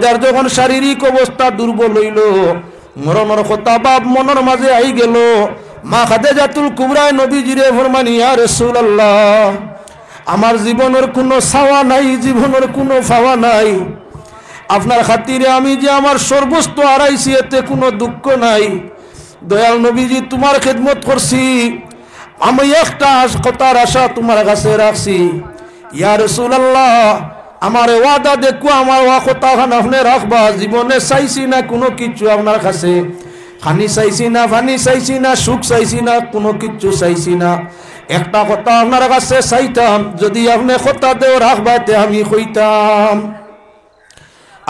যার যখন শারীরিক অবস্থা দুর্বল হইল, মরণের কথা বাপ মনের মাঝে আই গেল, মা খাদিজাতুল কুবরা নবীজিরে ফরমান, ইয়া রাসূলুল্লাহ, আমার জীবনের কোনো চাওয়া নাই, জীবনের কোনো পাওয়া নাই, আপনার খাতিরে আমি যে আমার সর্বস্ব হারাইছি, এতে কোনো দুঃখ নাই। দয়াল নবীজি, তোমার খেদমত করছি, আমি একটা কথার আশা তোমার কাছে রাখছি। ইয়া রাসূলুল্লাহ, আমার ওয়াদা দেখো, আমার ওয়া কথা আপনি রাখবা। জীবনে চাইছি না কোনো কিছু আপনার কাছে, খানি চাইছি না, ফানি চাইছি না, সুখ চাইছি না, কোনো কিছু চাইছি না। একটা কথা আপনার কাছে চাইতাম, যদি আপনি কথা দেও রাখবা তে আমি কইতাম।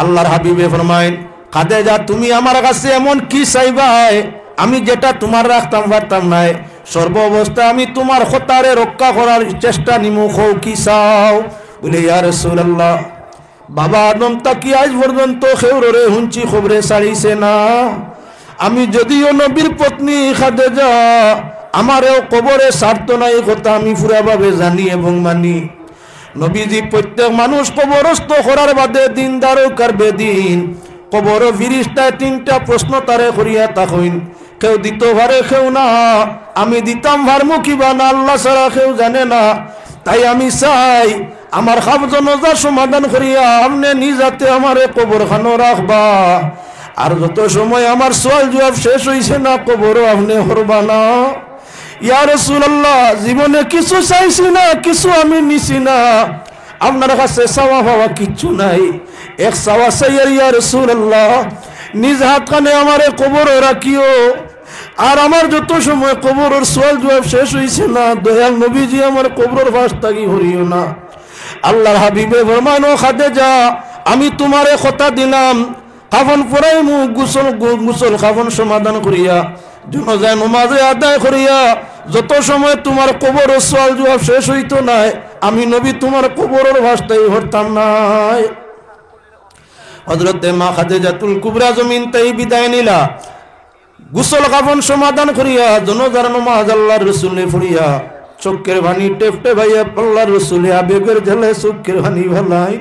আল্লাহর হাবিবে ফরমাইন, খাদিজা, তুমি আমার কাছে এমন কি চাইবাই আমি যেটা তোমার রাখতাম পারতাম নাই? সর্ব অবস্থা আমি তোমার খতারে রক্ষা করার চেষ্টা নিমু, খৌ কি চাও? বলে, ইয়া রাসূলুল্লাহ, বাবা আদম তাকি আজ পর্যন্ত খেউরে হুঞ্চি খবরে ছাড়িছে না। আমি যদিও নবীর পত্নী খাদিজা, আমারও কবরে ছাড়ত নাই, কথা আমি পুরাভাবে জানি এবং মানি। নবীজি প্রত্যেক মানুষ কবরস্থ করার বাদে দিনদারও কারবে দিন কবর ফিরিস্তায় তিনটা প্রশ্ন তারে করিয়া তাকইন, কেউ দিত ভারে, কেউ না। আমি দিতাম ভারমু কিবা না, আল্লাহ ছাড়া কেউ জানে না। তাই আমি চাই আমার খাব জনজার সমাধান করিয়া আপনি নিজাতে আমারে কবর খানো রাখবা। আর যত সময় আমার সওয়াল জবাব শেষ হইছে না, কবরও আপনি হরবা না। ইয়া রাসূলুল্লাহ, জীবনে কিছু চাইছি না, কিছু আমি নিছি না, আপনার কাছে চাওয়া পাওয়া কিচ্ছু নাই। এক চাওয়া চাই, ইয়া রাসূলুল্লাহ, নিজ হাত কানে আমারে কবরে রাখিও। আর আমার যত সময় কবরের সওয়াল জবাব শেষ হইছে না, দয়াল নবীজি আমার কবরের পাশ থাকি হরিও না। আল্লাহর হাবিবে ফরমান, ও খাদিজা, আমি তোমারে কথা দিলাম, কাফন পরাইমু, গোসল কাফন সমাধান করিয়া জনাজা নামাজে আদায় করিয়া যত সময় তোমার কবরের সওয়াল জবাব শেষ হইতো নাই, আমি নবী তোমার কবরের ভাষাই হরতাম নাই। হযরতে মা খাদিজাতুল কুবরা জমিন তাই বিদায় নিলা, গোসল কাফন সমাধান করিয়া জনাজার নামাজ আল্লাহর রাসূলে পড়িয়া চোখের পানি টেপটে ভাইয়া আল্লাহর রাসূলে আবেগের ঝালে চোখের পানি ভালাই।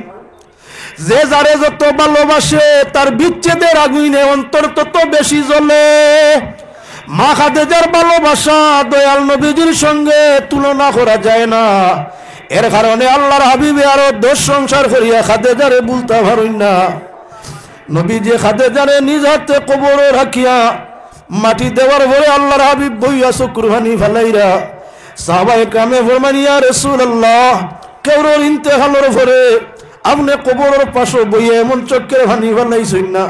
যে যারে যত ভালোবাসে তার বিচ্ছেদের আগুনে অন্তর তত বেশি জ্বলে। মা খাদিজার ভালোবাসা দয়াল নবীজির সঙ্গে তুলনা করা যায় না। এর কারণে আল্লাহর হাবিবে আরো 10 সংসার করিয়া খাদিজারে বলতে পারেন না। নবীজি খাদিজারে নিজ হাতে কবরে রাখিয়া মাটি দেওয়ার পরে আল্লাহর হাবিব বইয়া চকুরবানি ফেলাইরা সাহাবায়ে কেরামে ফরমান, ইয়া রাসূলুল্লাহ, কেউর ইন্তেকালের পরে আপনি কবরের পাশে বইয়া এমন চোখের পানি ফেলাইছেন না।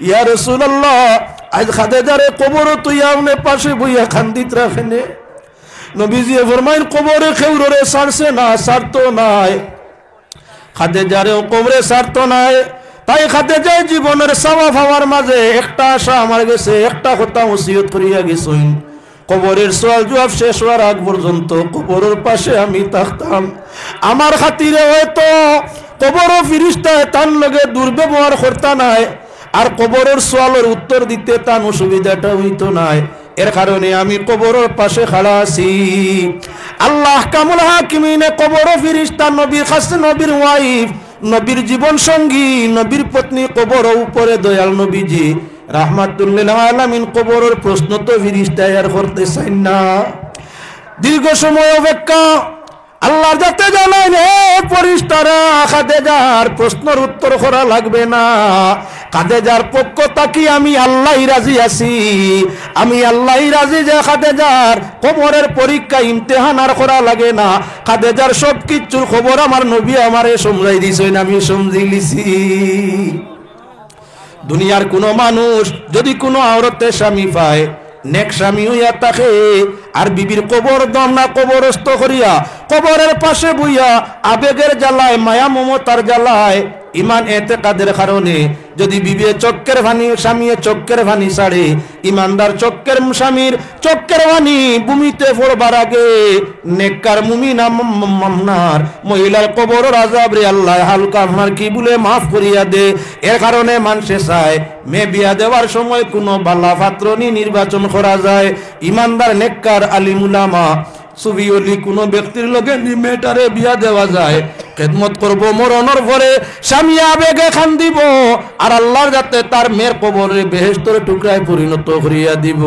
ইয়া রাসূলুল্লাহ, আজ খাদিজারে কবর তুই আপনি পাশে বইয়া খান্দিত রাখেনে। নবীজি ফরমাইন, কবরে কেউরে ছাড়ছে না, ছাড়তো নাই, খাদিজারেও কবরে ছাড়তো নাই। তাই খাদিজা জীবনের চাওয়া পাওয়ার মাঝে একটা আশা আমার গেছে, একটা কথা ওসিয়ত করিয়া গেছেন, কবরের সওয়াল জবাব শেষ হওয়ার আগ পর্যন্ত কবরের পাশে আমি থাকতাম। আমার খাতিরে হয়তো কবর ফিরিস্তায় তার লগে দুর্ব্যবহার করতা নাই, আর কবরের সওয়ালের উত্তর দিতে তার অসুবিধাটা হইতো নাই। এর কারণে আমি কবরের পাশে খাড়া আছি। আল্লাহ কামুল হাকিমিনে কবর ফিরিস্তা নবীর কাছে, নবীর ওয়াইফ, নবীর জীবন সঙ্গী, নবীর পত্নী কবর উপরে দয়াল নবীজি রাহমাতুল লিল আলামিন কবরের প্রশ্ন তো ফিরিস্তায় আর করতে চাই না। দীর্ঘ সময় অপেক্ষা আল্লাহর যাতে জানাই হে ফেরেশতারা, খাদিজার প্রশ্নের উত্তর করা লাগবে না। খাদিজার পক্ষ থাকি আমি আল্লাহই রাজি আছি, আমি আল্লাহই রাজি যে খাদিজার কবরের পরীক্ষা ইমতিহান আর করা লাগে না। খাদিজার সব কিছুর খবর আমার নবী আমারে সমঝাই দিছেন, আমি সমঝি লিছি। দুনিয়ার কোনো মানুষ যদি কোনো আওরতে স্বামী পায়, নেক স্বামী হইয়া থাকে, আর বিবির কবর দম না কবরস্থ করিয়া কবরের পাশে বইয়া আবেগের জ্বালায়, মায়া মমতার জ্বালায়, ইমান এতেকাদের কারণে যদি বিবি চক্কের ভানি, স্বামী চক্কের ভানি ছাড়ে, ইমানদার চক্কের স্বামীর চক্কের ভানি ভূমিতে পড়বার আগে নেককার মুমিনা মামনার মহিলার কবরের আযাব রে আল্লাহ হালকা আপনার কি বলে মাফ করিয়া দে। এর কারণে মানুষে চায় মেয়ে বিয়া দেওয়ার সময় কোনো বালা পাত্র নির্বাচন করা যায়। ইমানদার নেককার আলিম উলামা সুবিওলি কোনো ব্যক্তির লগে নি মেয়েটারে বিয়া দেওয়া যায় খেদমত করব মরণের পরে স্বামী আবেগে খান দিব আর আল্লাহর যাতে তার মেয়ের কবরে বেহেশতের টুকরায় পরিণত করিয়া দিব।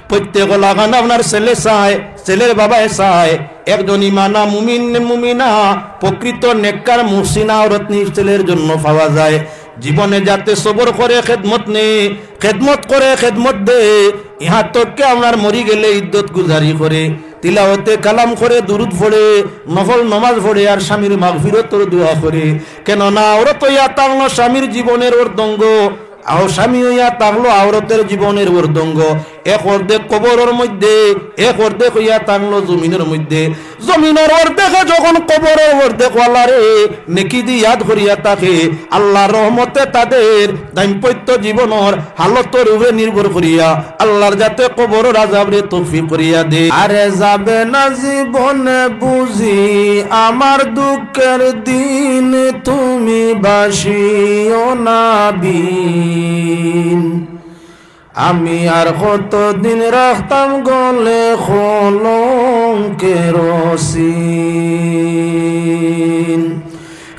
প্রত্যেক লাগান আপনার ছেলে চায়, ছেলের বাবায় চায় একজন ইমানা মুমিন মুমিনা প্রকৃত নেককার মুহসিনা রত্নী ছেলের জন্য পাওয়া যায়। জীবনে যাতে সবর করে খেদমত করে খেদমত দে, ইহা তোকে আপনার মরি গেলে ইদ্যত গুজারি করে তিলাওয়াতে কালাম করে দুরুদ পড়ে নফল নমাজ পড়ে আর স্বামীর মাগফিরতের দোয়া করে। কেননা ওরা তো ইয়া তাংলো স্বামীর জীবনের অর্ধঙ্গ, আও স্বামী হইয়া তাগলো আওরতের জীবনের অর্ধঙ্গ। এক অর্ধেক কবরের মধ্যে, এক অর্ধেক হইয়া তাগলো জমিনের মধ্যে। জমিনের অর্ধেকে যখন কবরের অর্ধেক ওয়ালারে নেকি দি ইয়াদ করিয়া থাকে, আল্লাহর রহমতে তাদের দাম্পত্য জীবনের হালতের উপরে নির্ভর করিয়া আল্লাহর যাতে কবরের আযাবরে তৌফিক করিয়া দে। আরে যাবে না জীবনে বুঝি আমার দুঃখের দিন, তুমি বাসিও না বিন। আমি আর কতদিন রাখতাম গলে কলঙ্কের সিন।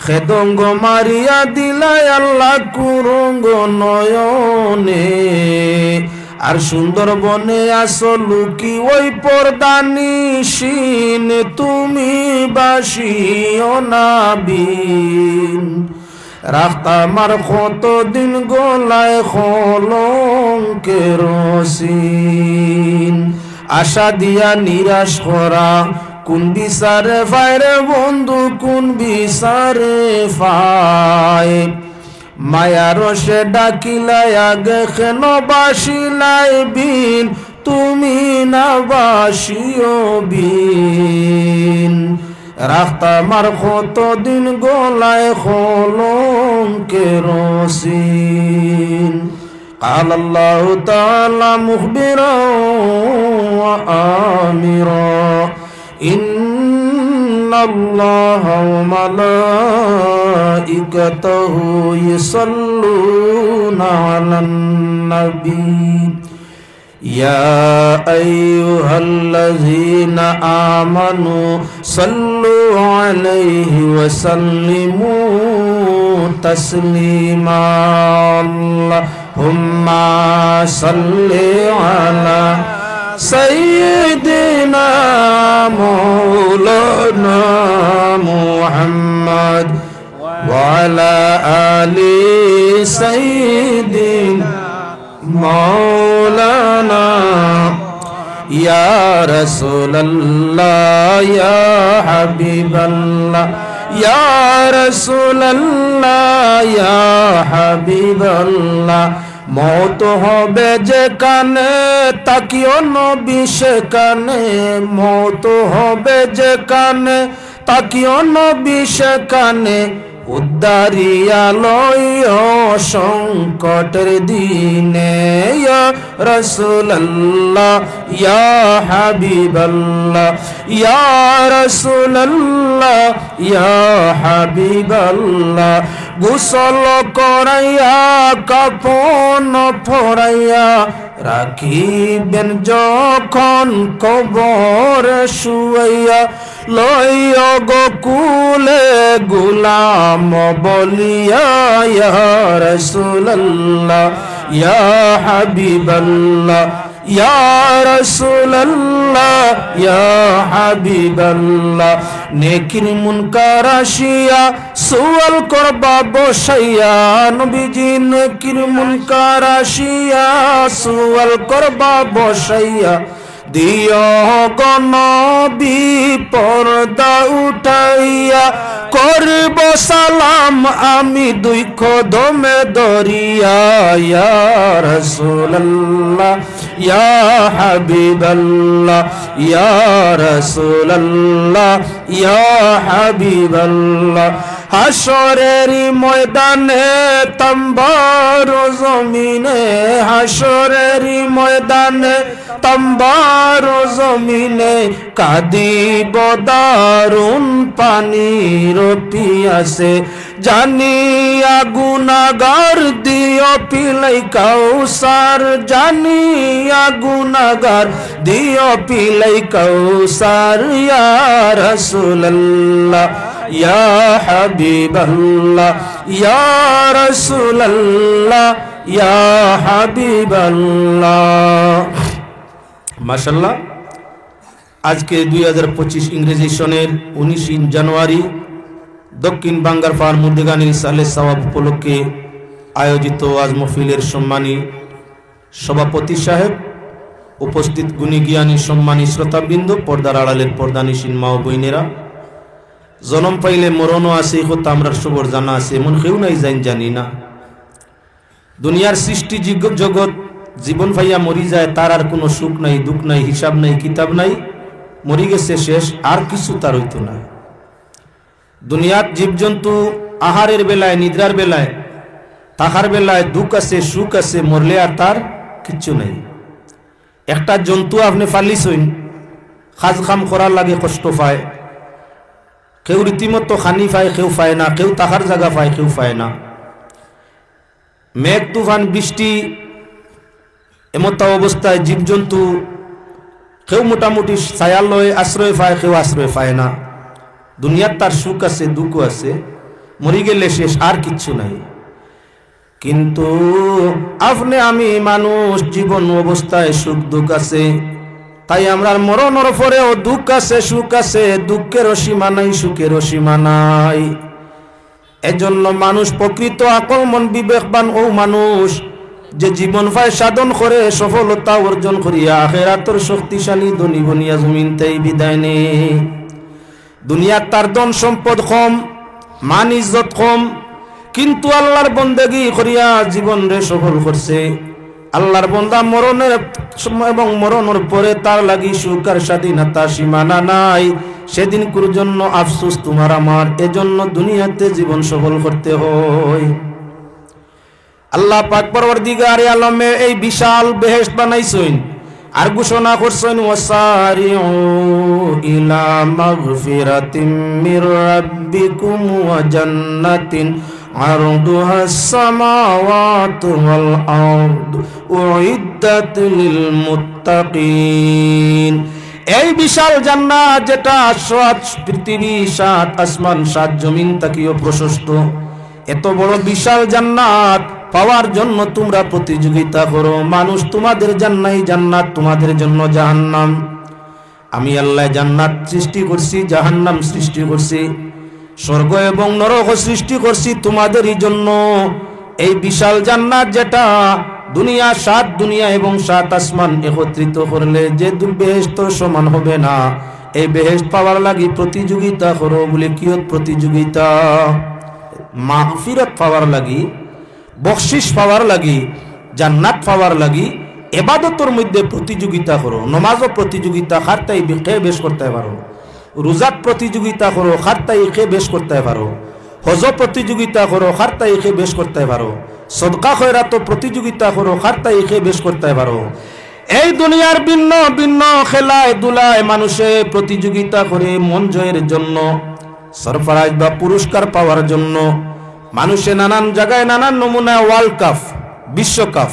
খেদঙ্গ মারিয়া দিলাই আল্লাহ কুরঙ্গ নয়নে, আর সুন্দরবনে আসলু কি ওই পর্দানিসীন, তুমি বাসিও না বিন। রাখতাম আর কতদিন গলায় কলঙ্কের সিন। আশা দিয়া নিরাশ করা কোন বিচারে পায় রে বন্ধু, কোন বিচারে পায়। মায়ার সে ডাকিলাই আগে কেন বাসিলাই বিন, তুমি না বাসিও বিন। রাখতাম আর কতদিন গলায় কলঙ্কের সিন। قال الله تعالى مخبرا وآمرا إن الله وملائكته يصلون على النبي يا أيها الذين آمنوا صلوا عليه وسلموا تسليما اللهم صل على سيدنا مولانا محمد وعلى آل سيدنا مولانا يا رسول الله يا حبيب الله يا رسول الله يا حبيب الله। মৌত হবে যে কানে তাকিও নবী সেখানে, মৌত হবে যে কানে তাকিও নবী সেখানে। উদ্ধারিয়া লইও সংকটের দিনে ইয়া রাসূলুল্লাহ ইয়া হাবিবাল্লাহ ইয়া রাসূলুল্লাহ ইয়া হাবিবাল্লাহ। গোসল করাইয়া কাফন পরাইয়া রাখিবেন যখন কবরে শুয়াইয়া, লইয়া গোকুলে গুলাম বলিয়া ইয়া রাসূলুল্লাহ ইয়া হাবিবাল্লাহ ইয়া রাসূলুল্লাহ ইয়া হাবিবাল্লাহ। নেকির মুনকার আসিয়া সুয়াল করবা বসাইয়া, নবীজি নেকির মুনকার আসিয়া সুয়াল করবা বসাইয়া। দিও গনবী পর্দা উঠাইয়া, করব সালাম আমি দুই কদমে দরিয়া ইয়া রাসূলুল্লাহ ইয়া হাবিবাল্লাহ ইয়া রাসূলুল্লাহ ইয়া হাবিবাল্লাহ। হাসরের ময়দানে তাম্বার জমিনে, হাসরের ময়দানে তাম্বার জমিনে কাঁদিব দারুণ পানির পিয়াসে। জানিয়া গুনাহগার দিও পিলাই কাউসার, জানিয়া গুনাহগার দিও পিলাই কাউসার। ইয়া রাসূলুল্লাহ ইয়া হাবিবাল্লাহ ইয়া রাসূলুল্লাহ ইয়া হাবিবাল্লাহ। মাশাআল্লাহ, আজকে 2025 ইংরেজি সনের 19 জানুয়ারি দক্ষিণ বাঙ্গার পাহাড় মুর্দিগানির সালে সওয়াব উপলক্ষে আয়োজিত আজ মাহফিলের সম্মানী সভাপতি সাহেব, উপস্থিত গুণী জ্ঞানী সম্মানী শ্রোতাবৃন্দ, পর্দার আড়ালের পর্দানিসীন মা ও বোনেরা, জনম পাইলে মরণও আছে, এই কথা আমরা সবর জানা আছে, এমন কেউ নাই জানি না। দুনিয়ার সৃষ্টি জগৎ জীবন ভাইয়া মরি যায়, তার আর কোনো সুখ নাই, দুঃখ নাই, হিসাব নাই, কিতাব নাই, মরি গেছে শেষ, আর কিছু তার হইতো না। দুনিয়ার জীবজন্তু আহারের বেলায়, নিদ্রার বেলায়, থাকার বেলায় দুঃখ আছে, সুখ আছে, মরলে আর তার কিচ্ছু নাই। একটা জন্তু আপনি ফালিছইন, কাজ কাম করার লাগে কষ্ট পায়, কেউ রীতিমতো খানি পায়, কেউ পায় না, কেউ থাকার জায়গা পায়, কেউ পায় না। মেঘ তুফান বৃষ্টি এমতো অবস্থায় জীবজন্তু কেউ মোটামুটি ছায়ালয় আশ্রয় পায়, কেউ আশ্রয় পায় না। দুনিয়ার তার সুখ আছে, দুঃখ আছে, মরি গেলে শেষ, আর কিচ্ছু নাই। কিন্তু আপনি আমি মানুষ, জীবন অবস্থায় সুখ দুঃখ আছে, তাই আমরা মরণের পরেও দুঃখ আছে, সুখ আছে, দুঃখেরও সীমা নাই, সুখেরও সীমা নাই। এজন্য মানুষ প্রকৃত আকলমন বিবেকবান ও মানুষ যে জীবন পায় সাধন করে সফলতা অর্জন করিয়া আখিরাতের শক্তিশালী ধনী বনিয়া জমিনতেই বিদায় নেয়। দুনিয়ার তার ধন সম্পদ কম, মান ইজ্জত কম, কিন্তু আল্লাহর বন্দেগী করিয়া জীবন রে সফল করছে। আল্লাহর বন্দা মরণের এবং মরণের পরে তার লাগি সুখ আর স্বাধীনতা সীমানা নাই। সেদিন কুর জন্য আফসোস তোমার আমার, এজন্য দুনিয়াতে জীবন সফল করতে হয়। আল্লাহ পাক পরওয়ারদিগারে আলমে এই বিশাল বেহেশত বানাইছেন আর ঘোষণা করছেন, ওয়াসারিউ ইলা মাগফিরাতিম মির রাব্বিকুম ওয়া জান্নাতিন আরদুহাস সামাওয়াতু ওয়াল আরদু উইদ্দাত লিল মুত্তাকিন। এই বিশাল জান্নাত যেটা 7 পৃথিবী 7 আসমান 7 জমিন তাকিও প্রশস্ত, এত বড় বিশাল জান্নাত পাওয়ার জন্য তোমরা প্রতিযোগিতা করো। মানুষ তোমাদের জান্নাত তোমাদের জন্য জাহান্নাম। আমি আল্লাহ জান্নাত সৃষ্টি করছি, জাহান্নাম সৃষ্টি করছি, স্বর্গ এবং নরক সৃষ্টি করছি তোমাদেরই জন্য। এই বিশাল জান্নাত যেটা দুনিয়া 7 দুনিয়া এবং 7 আসমান একত্রিত করলে যে বেহেশত সমান হবে না। এই বেহেশত পাওয়ার লাগি প্রতিযোগিতা করো। বলে কিয়ত প্রতিযোগিতা? মাগফিরাত পাওয়ার লাগি, বখশিশ পাওয়ার লাগি, জান্নাত পাওয়ার লাগি ইবাদতের মধ্যে প্রতিযোগিতা করো। নামাজও প্রতিযোগিতা, খারতাই কে বেশ করতে পারো। রোজাত প্রতিযোগিতা করো, খারতাই কে বেশ করতে পারো। হজ প্রতিযোগিতা করো, খারতাই কে বেশ করতে পারো। সদকা খয়রাত প্রতিযোগিতা করো, খারতাই কে বেশ করতে পারো। এই দুনিয়ার ভিন্ন ভিন্ন খেলায় দুলায় মানুষে প্রতিযোগিতা করে মন জয়ের জন্য, সরফরাজ বা পুরস্কার পাওয়ার জন্য। মানুষে নানান জায়গায় নানান নমুনা ওয়ার্ল্ড কাপ, বিশ্বকাপ,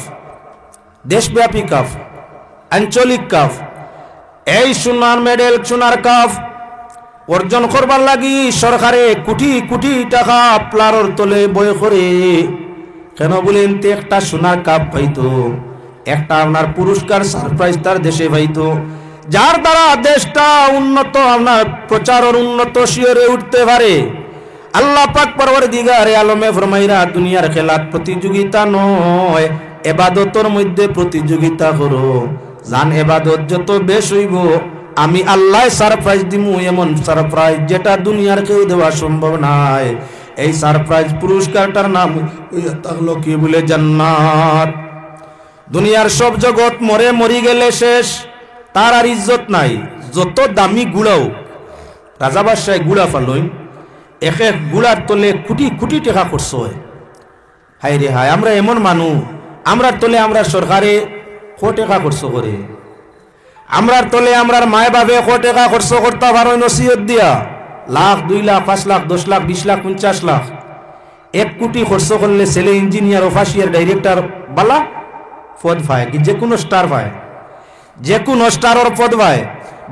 দেশব্যাপী কাপ, আঞ্চলিক কাপ, এই সোনার মেডেল সোনার কাপ অর্জন করবার লাগি সরকারে কোটি কোটি টাকা প্লারর তলে বয় করে। কেন বলেন? তে একটা সোনার কাপ পাইতো, একটা আপনার পুরস্কার সারপ্রাইজ তার দেশে পাইতো, যার দ্বারা দেশটা উন্নত, আপনার প্রচারের উন্নত শিয়রে উঠতে পারে। আল্লাহ পাক পরওয়ারদিগারে আলমে ফরমাইরা দুনিয়ার খেলার প্রতিযোগিতা নয়, ইবাদতের মধ্যে প্রতিযোগিতা করো। জান ইবাদত যত বেশ হইব আমি আল্লাহ সারপ্রাইজ দিমু, এমন সারপ্রাইজ যেটা দুনিয়ার কেউ দেওয়া সম্ভব নাই। এই সারপ্রাইজ পুরস্কারটার নাম থাকলো কি বলে? জান্নাত। দুনিয়ার সব জগৎ মরি গেলে শেষ, তার আর ইজ্জত নাই। যত দামি গুড়াও, রাজা বাদশাহ গুড়া ফালই, এক এক গুড়ার তলে কোটি কোটি টাকা খরচ হয়। হাই রে হাই, আমরা এমন মানুষ, আমরার তলে আমরা সরকারে টাকা খরচ করে, আমরার তলে আমরার মায় বাপে টাকা খরচ করতে পারো নসিহত দিয়া, লাখ 2 লাখ 5 লাখ 10 লাখ 20 লাখ 50 লাখ। 1 কোটি খরচ করলে ছেলে ইঞ্জিনিয়ার অফিসিয়ার ডাইরেক্টর বালা পদ পায়, কি যে কোনো স্টার পায়, যে কোনো স্টারের পদ পায়।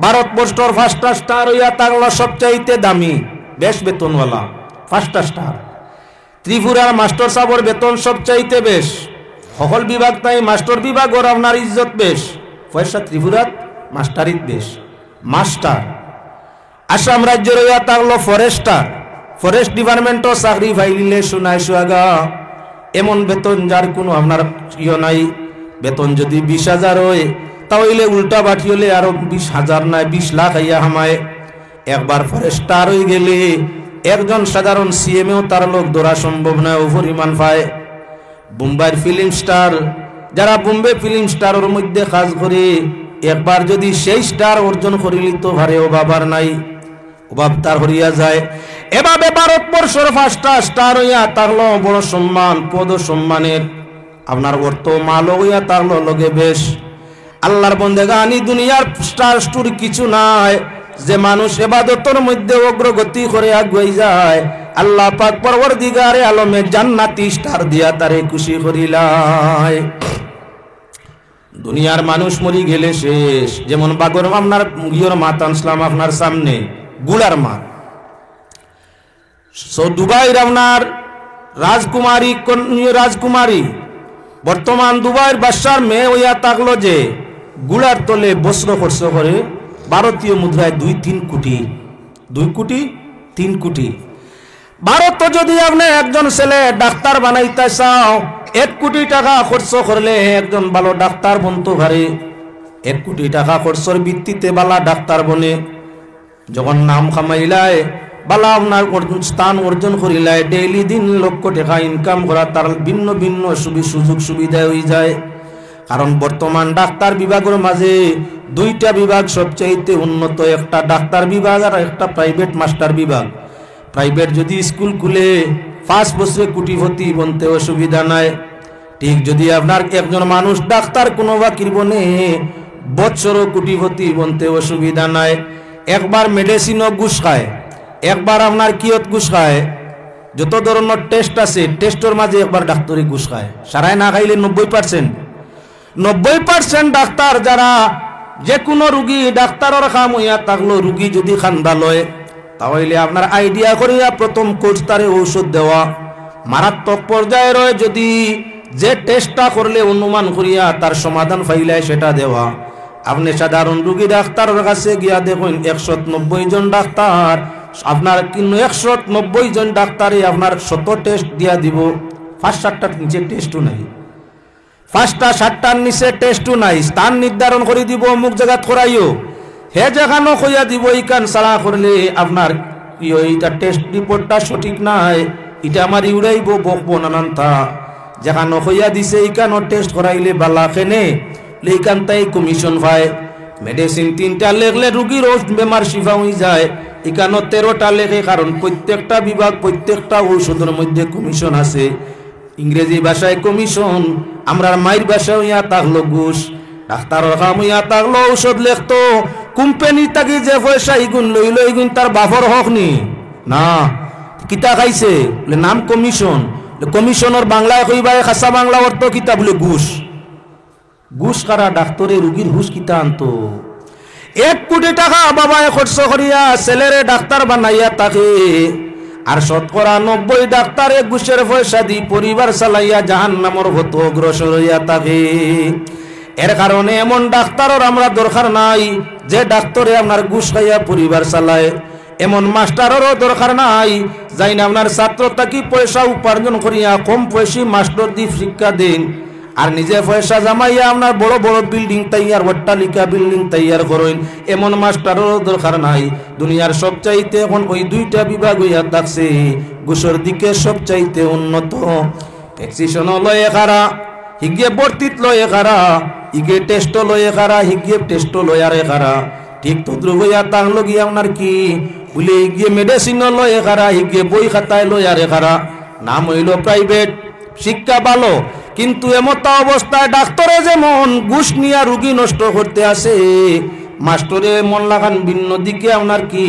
ভারতবর্ষের 5টা স্টার হইয়া থাকলো সবচাইতে দামি বেশ বেতনওয়ালা 5টা স্টার। ত্রিপুরার মাস্টার সাহেবের বেতন সবচাইতে বেশ, সকল বিভাগ তাই মাস্টার বিভাগের আপনার ইজ্জত বেশ, পয়সা ত্রিপুরাত মাস্টারিত বেশ। মাস্টার আসাম রাজ্যের হইয়া থাকলো ফরেস্টার, ফরেস্ট ডিপার্টমেন্টও চাকরি ফাইলিলে শোনায় সোয়াগা এমন বেতন যার কোনো আপনার ইয়ে নাই। বেতন যদি 20,000 হয় তাহলে উল্টা বাটি হলে আরো 20,000 নাই 20 লাখ আইয়া হামায়। একবার ফরেস্টার হয়ে গেলে একজন সাধারণ সিএমও তার লোক ধরা সম্ভব নয়, ও পরিমাণ পায়। বোম্বাইয়ের ফিল্ম স্টার, যারা বোম্বে ফিল্ম স্টারের মধ্যে কাজ করে একবার যদি সেই স্টার অর্জন করিলি তো ভারে অভাবার নাই, অভাব তার হরিয়া যায়। এভাবে ভারতবর্ষের 5টা স্টার হইয়া থাকলো বড় সম্মান, পদ সম্মানের আপনার অর্থ মাল হইয়া থাকলো লগে বেশ। আল্লাহর বন্দেগানি দুনিয়ার স্টার স্টোর কিছু নাই, যে মানুষ ইবাদতের মধ্যে অগ্রগতি করে আগুই যায় আল্লাহ পাক পরওয়ারদিগারে আলমে জান্নাতি স্টার দিয়া তারে খুশি করিলাই। দুনিয়ার মানুষ মরি গেলে শেষ, যেমন বাগর আপনার মুগিয়র মাত আনসলাম আপনার সামনে গুলার মাত। দুবাইয়ের আপনার রাজকুমারী বর্তমান দুবাইয়ের বাদশার মেয়ে হইয়া থাকলো যে গুলার তলে বস্ত্র খরচ করে ভারতীয় মুদ্রায় 2-3 কোটি, 2 কোটি 3 কোটি। ভারত যদি আপনি একজন ছেলে ডাক্তার বানাইতে চাও 1 কোটি টাকা খরচ করলে একজন ভালো ডাক্তার বনতে পারে। 1 কোটি টাকা খরচের ভিত্তিতে বালা ডাক্তার বনে, যখন নাম কামাইলায় বালা আপনার স্থান অর্জন করিলায় ডেইলি 3 লক্ষ টাকা ইনকাম করা তার ভিন্ন ভিন্ন সুযোগ সুবিধা হয়ে যায়। কারণ বর্তমান ডাক্তার বিভাগের মাঝে 2টা বিভাগ সবচাইতে উন্নত, একটা ডাক্তার বিভাগ আর একটা প্রাইভেট মাস্টার বিভাগ। প্রাইভেট যদি স্কুল খুলে 5 বছরে কোটিপতি বনতে অসুবিধা নাই, ঠিক যদি আপনার একজন মানুষ ডাক্তার কোনো বাকির বনে বছরও কোটিপতি বনতে অসুবিধা নাই। একবার মেডিসিনও ঘুষ খায়, একবার আপনার কিয়ত ঘুষ খায়, যত ধরনের টেস্ট আছে টেস্টের মাঝে একবার ডাক্তারি ঘুষ খায়। সারাই না খাইলে 90% ডাক্তার যারা যে কোনো রুগী ডাক্তারের কাম হইয়া থাকলো, রুগী যদি খান্দা লয় তাহলে আপনার আইডিয়া করিয়া প্রথম কোর্স তারে ঔষধ দেওয়া, মারাত্মক পর্যায়ে রয়ে যদি যে টেস্টটা করলে অনুমান করিয়া তার সমাধান পাইলায় সেটা দেওয়া। আপনি সাধারণ রুগী ডাক্তারের কাছে গিয়া দেখুন 190 জন ডাক্তার আপনার, কিন্তু 190 জন ডাক্তারে আপনার 100 টেস্ট দিয়া দিব, 5-7টার নিচে টেস্টও নাই, 5-7টার নিচে টেস্টও নাই। স্থান নির্ধারণ করে দিব অমুক জায়গা করাইও, হে জায়গানো কইয়া দিব ইকান সারা করলে আপনার এইটা টেস্ট রিপোর্টটা সঠিক নাই, এটা আমার ইউরাইব বকবো নানানটা যেখানে কইয়া দিছে ইকানো টেস্ট করাইলে বালা খেনে এইখান তাই কমিশন পায়। মেডিসিন 3টা লেখলে রুগীর বেমার শিফা হয়ে যায়, এখানে 13টা লেখে, কারণ প্রত্যেকটা বিভাগ প্রত্যেকটা ঔষধের মধ্যে কমিশন আছে। ইংরেজি ভাষায় কমিশন, আমরা মায়ের ভাষায় হইয়া থাকলো ঘুষ। ডাক্তারের কাম হইয়া থাকলো ঔষধ লেখতো, কোম্পানি তাকে যে পয়সা ইগুন লইল ইগুন তার বাফর হক নি না, কিতা খাইছে বলে নাম কমিশন। কমিশনের বাংলায় কইবাই খাসা বাংলা অর্থ কিতা বলে ঘুষ। ঘুষ কারা ডাক্তারে রুগীর ঘুষ কিতা আনতো। 1 কোটি টাকা বাবায় খরচ করিয়া ছেলেরে ডাক্তার বানাইয়া তাকে, আর 90% ডাক্তারে ঘুষের পয়সা দি পরিবার চালাইয়া জাহান্নামের পথে অগ্রসর হইয়া থাকে। এর কারণে এমন ডাক্তারের আমরা দরকার নাই যে ডাক্তারে আপনার ঘুষ খাইয়া পরিবার চালায়, এমন মাস্টারেরও দরকার নাই যাই না আপনার ছাত্র তাকে পয়সা উপার্জন করিয়া কম পয়সা মাস্টার দি শিক্ষা দেন, আর নিজে পয়সা জমাইয়া আপনার বড় বড় বিল্ডিং তৈয়ার অট্টালিকা বিল্ডিং তৈয়ার করেন, এমন মাস্টারেরও দরকার নাই। দুনিয়ার সবচাইতে এখন ওই 2টা বিভাগ হইয়া থাকছে, ঘুষের দিকে সবচাইতে উন্নত। ভ্যাকসিনেশন লয়ে খারা, হিগে ভর্তিত লয়ে খারা, হিগে টেস্ট লয়ে খারা, হিগে টেস্ট লয়ারে খারা, ঠিক তদ্রুপ হইয়া তাহলে গিয়ে আপনার কি বলে গিয়ে মেডিসিন লয়ে খারা, হিগে বই খাতায় লয়ারে খারা। নাম হইল প্রাইভেট, শিক্ষা ভালো, কিন্তু এমতা অবস্থায় ডাক্তারে যেমন ঘুষ নিয়া রুগী নষ্ট করতে আসে, মাস্টরে মন লাগান ভিন্ন দিকে আপনার কি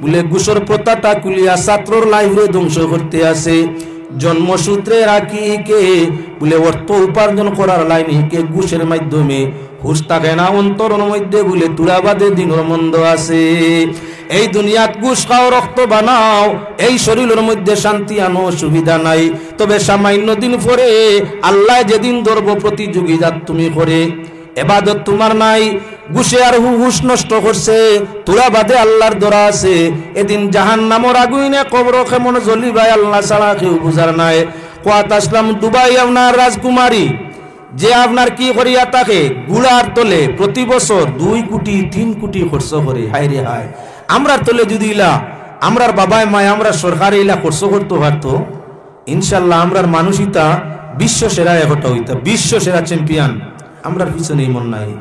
বলে ঘুষের প্রথাটা কুলিয়া ছাত্রর লাইফে ধ্বংস করতে আসে। জন্মসূত্রে রাখি কে বলে অর্থ উপার্জন করার লাইনে কে ঘুষের মাধ্যমে হুশ থাকে না অন্তরের মধ্যে বলে তুলাবাদে দিনের মন্দ আছে। এই দুনিয়াত ঘুষ খাও রক্ত বানাও এই শরীরের মধ্যে শান্তি আনো সুবিধা নাই। তবে সামান্য দিন পরে আল্লাহ যেদিন ধরব প্রতিযোগিতা তুমি করে এবাদত তোমার নাই ঘুষে আর হুশ নষ্ট করছে তোরা বাদে আল্লাহর দরা আছে। এদিন জাহান্নামের আগুনে কবর কেমন জ্বলিবাই আল্লাহ ছাড়া কেউ বুঝার নাই। কোয়াত আসলাম দুবাই আপনার রাজকুমারী যে আপনার কি করিয়া তাকে গুড়ার তলে প্রতি বছর 2 কোটি 3 কোটি খরচ করে। হায় রে হায়, আমরার তলে যদি ইলা আমরার বাবায় মায় আমরা সরকারে ইলা খরচ করতে পারতো ইনশাল্লাহ আমরার মানুষিতা বিশ্ব সেরা একটা হইতা, বিশ্ব সেরা চ্যাম্পিয়ন। আমরার পিছনে মন নাই।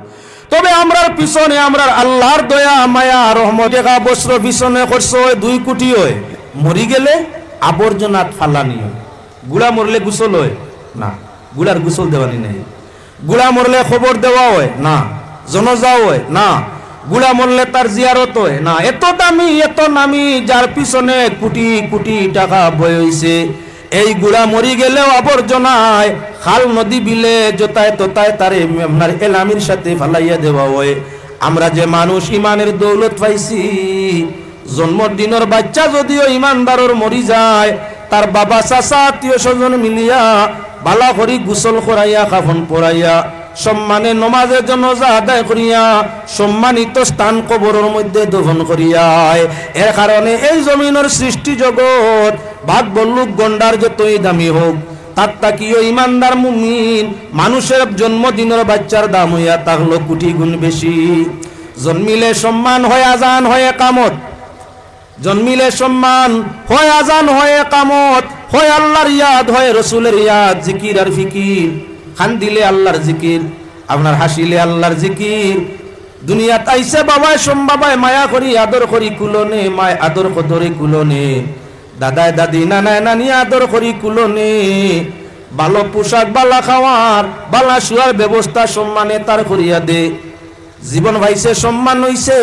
তবে আমরার পিছনে আমরার আল্লাহর দয়া মায়া রহমত একা বস্ত্র পিছনে খরচ হয় 2 কোটি হয়। মরি গেলে আবর্জনাত ফালানি হয়। গুড়া মরলে গোসল হয় না, গুড়ার গোসল দেওয়ানি নাই। গুড়া মরলে খবর দেওয়া হয় না, জনজাও হয় না। গুড়া মরলে তার জিয়ারত হয় না। এত দামি এত নামি যার পিছনে কোটি কোটি টাকা বয় হইছে এই গুড়া মরি গেলেও আবর্জনায় খাল নদী বিলে জোতায় তোতায় তারে আপনার এলামির সাথে ফালাইয়া দেওয়া হয়। আমরা যে মানুষ ইমানের দৌলত পাইছি, জন্মদিনের বাচ্চা যদিও ইমানদারর মরি যায় তার বাবা চাচা আত্মীয় স্বজন মিলিয়া বালা করি গোসল করাইয়া কাফন পরাইয়া সম্মানে নমাজের জানাজা আদায় করিয়া সম্মানিত স্থান কবরের মধ্যে দফন করিয়ায়। এর কারণে এই জমিনের সৃষ্টি জগৎ ভাগ বল্লুক গন্ডার যতই দামি হোক তার তাকিও ইমানদার মুমিন মানুষের জন্মদিনের বাচ্চার দাম হইয়া থাকলো কোটি গুণ বেশি। জন্মিলে সম্মান হয় আজান হয় একামত, জন্মিলে সম্মান হয় আজান হয় একামত হয় আল্লাহর ইয়াদ হয় রসুলের ইয়াদ জিকির আর ফিকির। খান দিলে আল্লাহর জিকির, আপনার হাসিলে আল্লাহর জিকির। দুনিয়াত আইসে বাবায় বাবায় মায়া করি আদর করি কুলনে, মায় আদর কদরে কুলনে, দাদায় দাদি নানায় নানি আদর করি কুলনে। ভালো পোশাক বালা খাওয়ার বালা শুয়ার ব্যবস্থা সম্মানে তার করিয়া দে। জীবন ভাইছে সম্মান হইছে,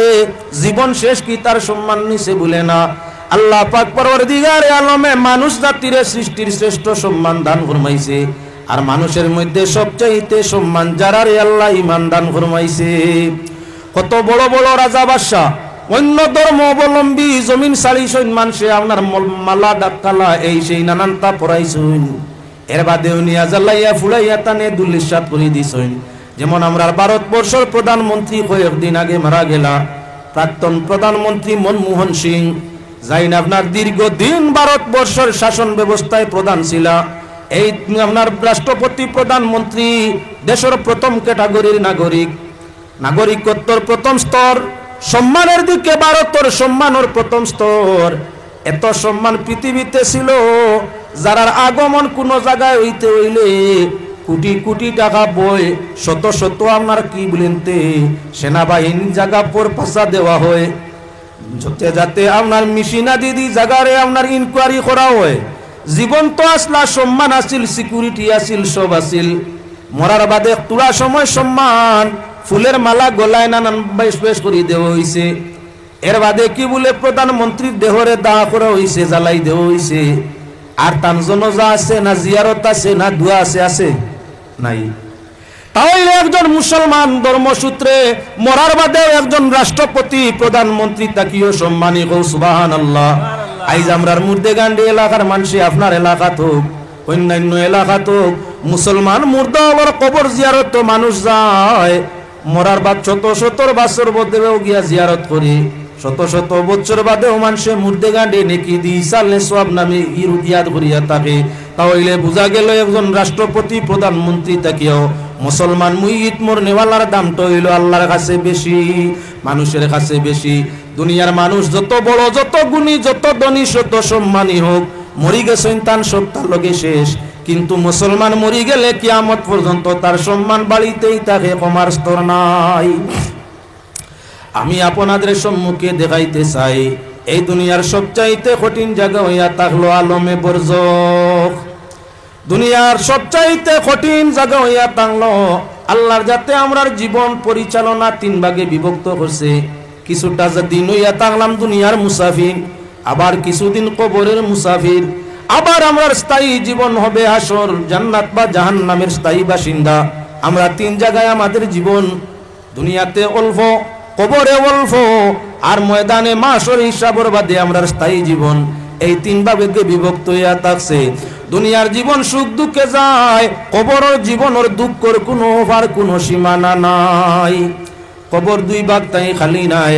জীবন শেষ কি তার সম্মান নিছে বলে না। আল্লাহ পাক পরওয়ারদিগারে আলমে মানুষ জাতির সৃষ্টির শ্রেষ্ঠ সম্মান দান ফরমাইছে। আর মানুষের মধ্যে সবচাইতে সম্মান যারারে আল্লাহ ঈমান দান ফরমাইছে। কত বড় বড় রাজা বাদশা অন্য ধর্ম অবলম্বী জমিন ছাড়ি সৈন মানুষে আপনার মালা ডাক্তালা এই সেই নানানটা পড়াইছইন। এর বাদেও নিয়া জ্বালাইয়া ফুলাইয়া টানে দুলিশাত করে দিছইন। যেমন আমরা ভারতবর্ষের প্রধানমন্ত্রী কয়েকদিন আগে মারা গেলা প্রাক্তন প্রধানমন্ত্রী মনমোহন সিং, যাইন আপনার দীর্ঘদিন ভারতবর্ষের শাসন ব্যবস্থায় প্রধান ছিল। এই আপনার রাষ্ট্রপতি প্রধানমন্ত্রী দেশের প্রথম ক্যাটাগরির নাগরিক, নাগরিকত্বর প্রথম স্তর, সম্মানের দিকে ভারতের সম্মানের প্রথম স্তর। এত সম্মান পৃথিবীতে ছিল যারার আগমন কোন জায়গায় হইতে হইলে কোটি কোটি টাকা বই শত শত আপনার কি বলেনতে সেনাবাহিনী জায়গা পর পাশা দেওয়া হয় যাতে যাতে আপনার মিশিনা দিদি জায়গারে আপনার ইনকোয়ারি করা হয়। জীবন তো আসলা সম্মান আসিল, সিকিউরিটি আসিল, সব আসিল। মরার বাদে তোলা সময় সম্মান ফুলের মালা গলায় নানান বেশ বেশ করে দেওয়া হয়েছে। এর বাদে কি বলে প্রধানমন্ত্রীর দেহরে দাহ করা হয়েছে, জ্বালাই দেওয়া হয়েছে। আর তার জনজা আছে না, জিয়ারত আছে না, দোয়া আছে? আছে নাই? তাহলে একজন মুসলমান ধর্মসূত্রে মরার বাদেও একজন রাষ্ট্রপতি প্রধানমন্ত্রী তাকিও সম্মানী কৌ সুবহানাল্লাহ। আইজ আমরার মুর্দেগান্ডি এলাকার মানুষ আপনার এলাকা হোক অন্যান্য এলাকা হোক মুসলমান মুর্দা আবার কবর জিয়ারত মানুষ যায়। মরার বাদ শত শতর বছর বাদেও গিয়া জিয়ারত করি, শত শত বছর বাদেও মানুষে মুর্দেগান্ডি নেকি দি সালে সব নামে ইরুদিয়াত করিয়া থাকে। তাহলে বোঝা গেল একজন রাষ্ট্রপতি প্রধানমন্ত্রী তাকিও মুসলমান মুইত মোর নেওয়ালার দামটা হইল আল্লাহর কাছে বেশি, মানুষের কাছে বেশি। দুনিয়ার মানুষ যত বড়, যত গুণী, যত ধনী, যত সম্মানী হোক, মরি গেছেন তার সব তার লগে শেষ। কিন্তু মুসলমান মরি গেলে কিয়ামত পর্যন্ত তার সম্মান বাড়িতেই থাকে, কমার স্তর নাই। আমি আপনাদের সম্মুখে দেখাইতে চাই এই দুনিয়ার সবচাইতে কঠিন জায়গা হইয়া থাকলো আলমে বরজখ। দুনিয়ার সবচাইতে কঠিন জায়গা হইয়া থাকলো আল্লাহর যাতে আমরার জীবন পরিচালনা 3 ভাগে বিভক্ত করছে। কিছুটা দিন হইয়া থাকলাম দুনিয়ার মুসাফির, আবার কিছুদিন কবরের মুসাফির, আবার আমরা স্থায়ী জীবন হবে হাসর, জান্নাত বা জাহান্নামের স্থায়ী বাসিন্দা। আমরা তিন জায়গায় আমাদের জীবন, দুনিয়াতে অল্প, কবরে অল্প, আর ময়দানে মাসর হিসাবর বাদে আমরা স্থায়ী জীবন। এই তিন ভাগে বিভক্ত হইয়া থাকছে। দুনিয়ার জীবন সুখ দুঃখে যায়, কবরের জীবনের দুঃখের কোনো সীমানা নাই। কবর দুই ভাগ তাই খালি নাই।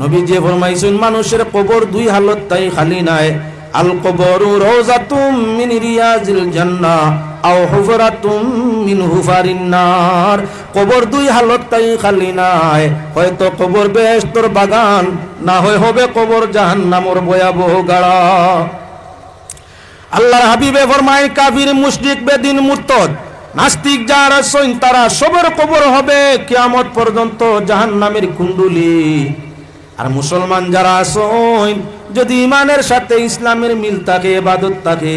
নবী যে ফরমাইছেন মানুষের কবর দুই হালত তাই খালি নাই। আল কবরু রাওযাতুম মিন রিয়াজিল জান্নাহ আও হুফরাতুম মিন হুফারিন নার। কবর দুই হালত তাই খালি নাই, হয়তো কবর বেহেশতের বাগান, না হয় হবে কবর জাহান্নামের ভয়াবহ গাড়া। আল্লাহর হাবিবে ফরমায় কাফির, মুশরিক, বেদিন, মুরতাদ, নাস্তিক যারা আছেন তারা সবার কবর হবে কিয়ামত পর্যন্ত জাহান্নামের কুণ্ডুলি। আর মুসলমান যারা আছেন, যদি ইমানের সাথে ইসলামের মিল থাকে, ইবাদত থাকে,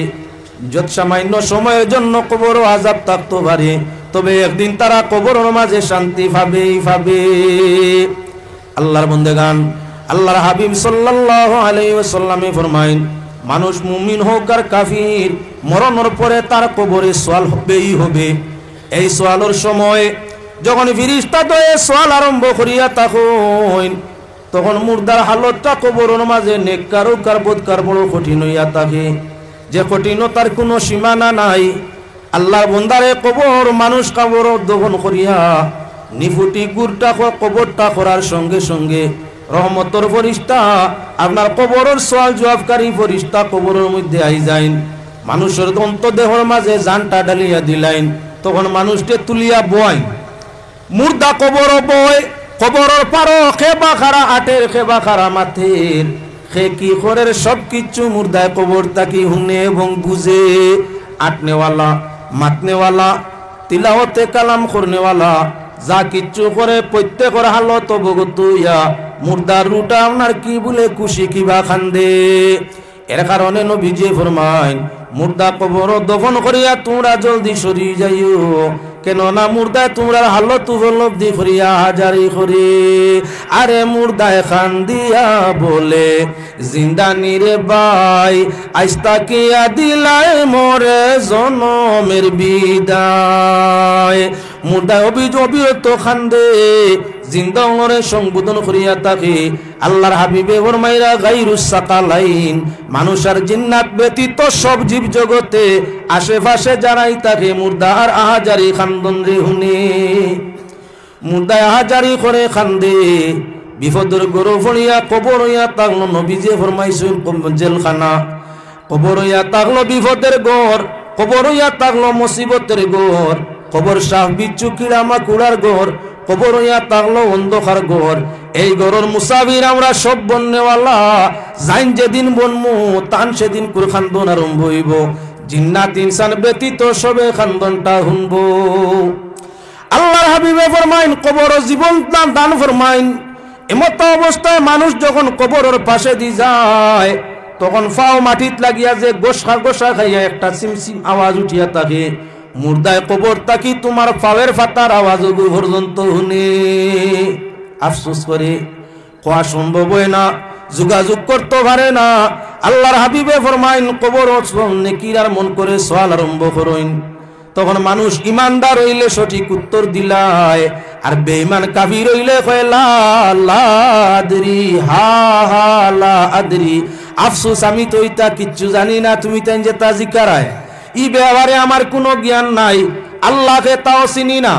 যত সামান্য সময়ের জন্য কবর ও আযাব থাকতে পারে, তবে একদিন তারা কবরের মাঝে শান্তি পাবে। আল্লাহর বান্দাগান, আল্লাহর হাবিব সাল্লাল্লাহু আলাইহি ওয়াসাল্লামে ফরমায় মানুষ মুমিন হোক আর কাফির, মরণের পরে তার কবরে সওয়াল হবেই হবে। এই সওয়ালের সময় যখন ফেরেশতা দয়ে সওয়াল আরম্ভ করিয়া থাকেন, তখন মুর্দার হালতটা কবরের মাঝে নেককার ও বদকার বড় কঠিন হইয়া থাকে, যে কঠিনতার কোনো সীমানা নাই। আল্লাহর বান্দারে কবর মানুষ কবর দফন করিয়া নিফুটি গুড়টা কবরটা করার সঙ্গে সঙ্গে রহমতের ফেরেশতা আপনার কবরের সওয়াল জবাবকারী ফেরেশতা কবরের মধ্যে আই যাইন, মানুষের দন্ত দেহর মাঝে জানটা ডালিয়া দিলাইন, তখন মানুষকে তুলিয়া বয় মুর্দা কবর বয়। কবরের পারো খেবা খারা আটের, খেবা খারা মাথের, খে কি করের সব কিছু মুর্দায় কবর তাকি হুনে এবং বুঝে। আটনেওয়ালা, মাতনেওয়ালা, তিলাওয়াতে কালাম করনেওয়ালা, যা কিচ্ছু করে প্রত্যেকের হালত অবগত হইয়া মুর্দার রুটা আপনার কি বলে খুশি কিবা খান্দে। এর কারণে নবীজি ফরমায় মুর্দা কবর দফন করিয়া তোমরা জলদি সরি যাইও, কেননা মুর্দায় তোমরা হালত উপলব্ধি করিয়া হাজারি করে। আরে মুর্দায় খান দিয়া বলে জিন্দানি রে ভাই, আইস্তা কিয়া দিলাই মোরে জনমের বিদায়। মুর্দায় অবিরত খান্দে, জিন্দা ওরে সংবোধন করিয়া থাকে। আল্লাহর হাবিবে ফরমাইরা গায়রুস সাকালাইন, মানুষ আর জিন্নাত ব্যতীত সব জীব জগতে আশেপাশে যারাই থাকে মুর্দা আর আহাজারি খান্দন রে হুনে। মুর্দায় আহাজারি করে খান্দে, বিপদের গরু ফড়িয়া কবর হইয়া থাকলো। নবীজি ফরমাইছেন জেলখানা, কবর হইয়া থাকলো বিপদের ঘর, কবর হইয়া থাকলো মুসিবতের ঘর, কবর সাফ বিচ্ছু কিরামা কুড়ার ঘর, কবর হইয়া থাকলো অন্ধকার ঘর। এই ঘরের মুসাফির আমরা সব বন্যওয়ালা, যাইন যেদিন বনমু তান সেদিন করে খান্দন আরম্ভ হইব। জিন্নাত ইনসান ব্যতীত সবে খান্দনটা শুনব। আল্লাহর হাবিবে ফরমাইন কবর জীবন দান ফরমাইন। এমত অবস্থায় মানুষ যখন কবরের পাশে দি যায়, তখন ফাও মাটিত লাগিয়া যে গোসা গোসা খাইয়া একটা সিমসিম আওয়াজ উঠিয়া থাকে। মুর্দায় কবর তাকি তোমার পাওয়ের ফাটার আওয়াজ পর্যন্ত শুনে। আফসোস করে কোয়া সম্ভব হয় না, যোগাযোগ করতে পারে না। আল্লাহর হাবিবে ফরমাইন কবর নেকিরার মন করে সওয়াল আরম্ভ করেন। তখন মানুষ ইমানদার হইলে সঠিক উত্তর দিলায়, আর বেঈমান কাফির হইলে কয় লা লা আদরি, হা হা লা আদরি, আফসোস আমি তো ইতা কিচ্ছু জানি না, তুমি তাই যে তা জিকারায়। ই ব্যাপারে আমার কোনো জ্ঞান নাই, আল্লাহকে তাও চিনি না,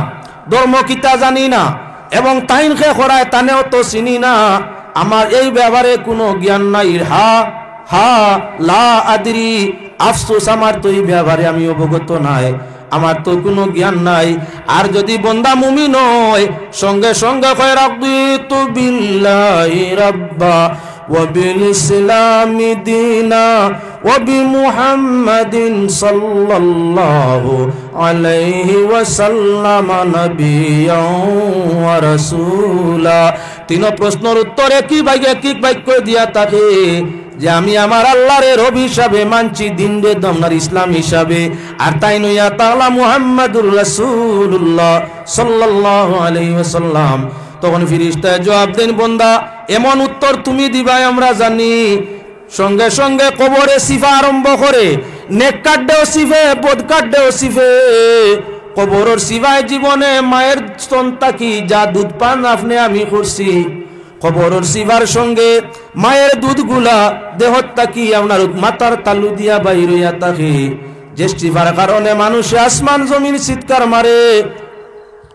ধর্ম কিতা জানি না, এবং তাইনকে করায় তানেও তো চিনি না, আমার এই ব্যাপারে কোনো জ্ঞান নাই। হা হা লা আদরি, আফসোস আমার তো এই ব্যাপারে আমি অবগত নাই, আমার তো কোনো জ্ঞান নাই। আর যদি বন্দা মুমিন হয়, সঙ্গে সঙ্গে কয় রাদিতু বিল্লাহি রাব্বা ওয়া বিল ইসলামি দীনা ওয়া বিমুহাম্মাদিন সাল্লাল্লাহু আলাইহি ওয়াসাল্লাম নাবিয়্যান ওয়া রাসূলা। তিন প্রশ্নের উত্তরে কি বাক্য দিয়া থাকে যে আমি আমার আল্লাহর রবি হিসাবে মানছি, দিন রে দমনার ইসলাম হিসাবে, আর তাই নইয়া তাআলা মুহাম্মাদুর রাসূলুল্লাহ সাল্লাল্লাহু আলাইহি ওয়াসাল্লাম। তখন ফেরেশতা জবাব দেন, বান্দা এমন উত্তর তুমি দিবাই আমরা জানি। সঙ্গে সঙ্গে কবরে সিফা আরম্ভ করে নেক কাটে ওসিফে বদ কাটে ওসিফে কবরের সিবাই জীবনে মায়ের স্তন তাকি যা দুধ পান আপনি আমি করছি কবরের সিবার সঙ্গে মায়ের দুধগুলা দেহত তাকি আপনার মাথার তালু দিয়া বাইর হইয়া থাকে যে সিবার কারণে মানুষে আসমান জমিন চিৎকার মারে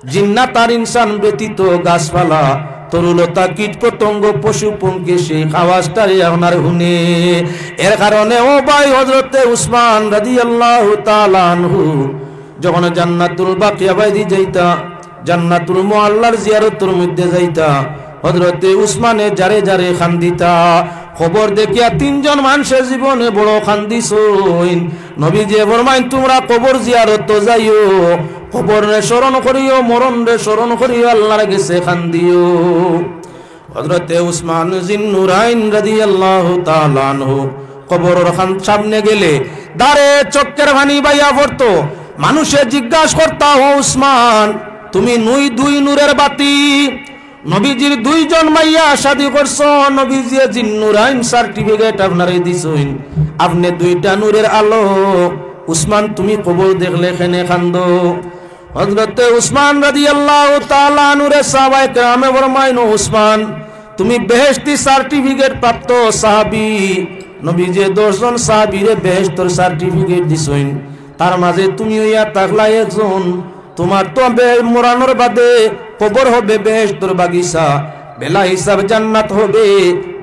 জিন্নাত আর ইনসান ব্যতীত গাছপালা তরুলতা কীট পতঙ্গ পশু পঙ্খী সেই আওয়াজটাই আপনার শুনে এর কারণে ও ভাই হযরতে উসমান রাদিয়াল্লাহু তাআলা আনহু যখন জান্নাতুল বাকিয়া বাইদি যাইতা জান্নাতুল মুআল্লার জিয়ারতের মধ্যে যাইতা হযরতে উসমানে জারে জারে খান্দিতা খবর দেখিয়া তিনজন মানুষের জীবনে বড় খান্দিছইন নবীজি ফরমাইন তোমরা কবর জিয়ারত যাইও কবর রে স্মরণ করিও মরণ রে স্মরণ করিও আল্লাহর কাছে খান্দিও হযরতে উসমান জিন্নুরাইন রাদিয়াল্লাহু তাআলা আনহু কবরের সামনে গেলে দাঁড়ে চক্কের পানি বাইয়া পড়তো মানুষে জিজ্ঞাসা করতা ও উসমান তুমি দুই নূরের বাতি নবীজির দুইজন মাইয়া শাদী করছো নবীজি জিন্নুরাইন সার্টিফিকেট আপনারে দিছইন আপনি দুইটা নূরের আলো উসমান তুমি কবর দেখলে কেনে কান্দো হযরতে উসমান রাদিয়াল্লাহু তাআলা আনহুরে সাহাবায়ে কেরামে ফরমাইন উসমান তুমি বেহেশতি সার্টিফিকেট প্রাপ্ত সাহাবী নবীজি 10 জন সাহাবীরে বেহেশতের সার্টিফিকেট দিছইন তার মাঝে তুমি হইয়া তাকলা একজন তোমার তো মরানোর বাদে কবর হবে বেহেশতের বাগিচা বেলা হিসাব জান্নাত হবে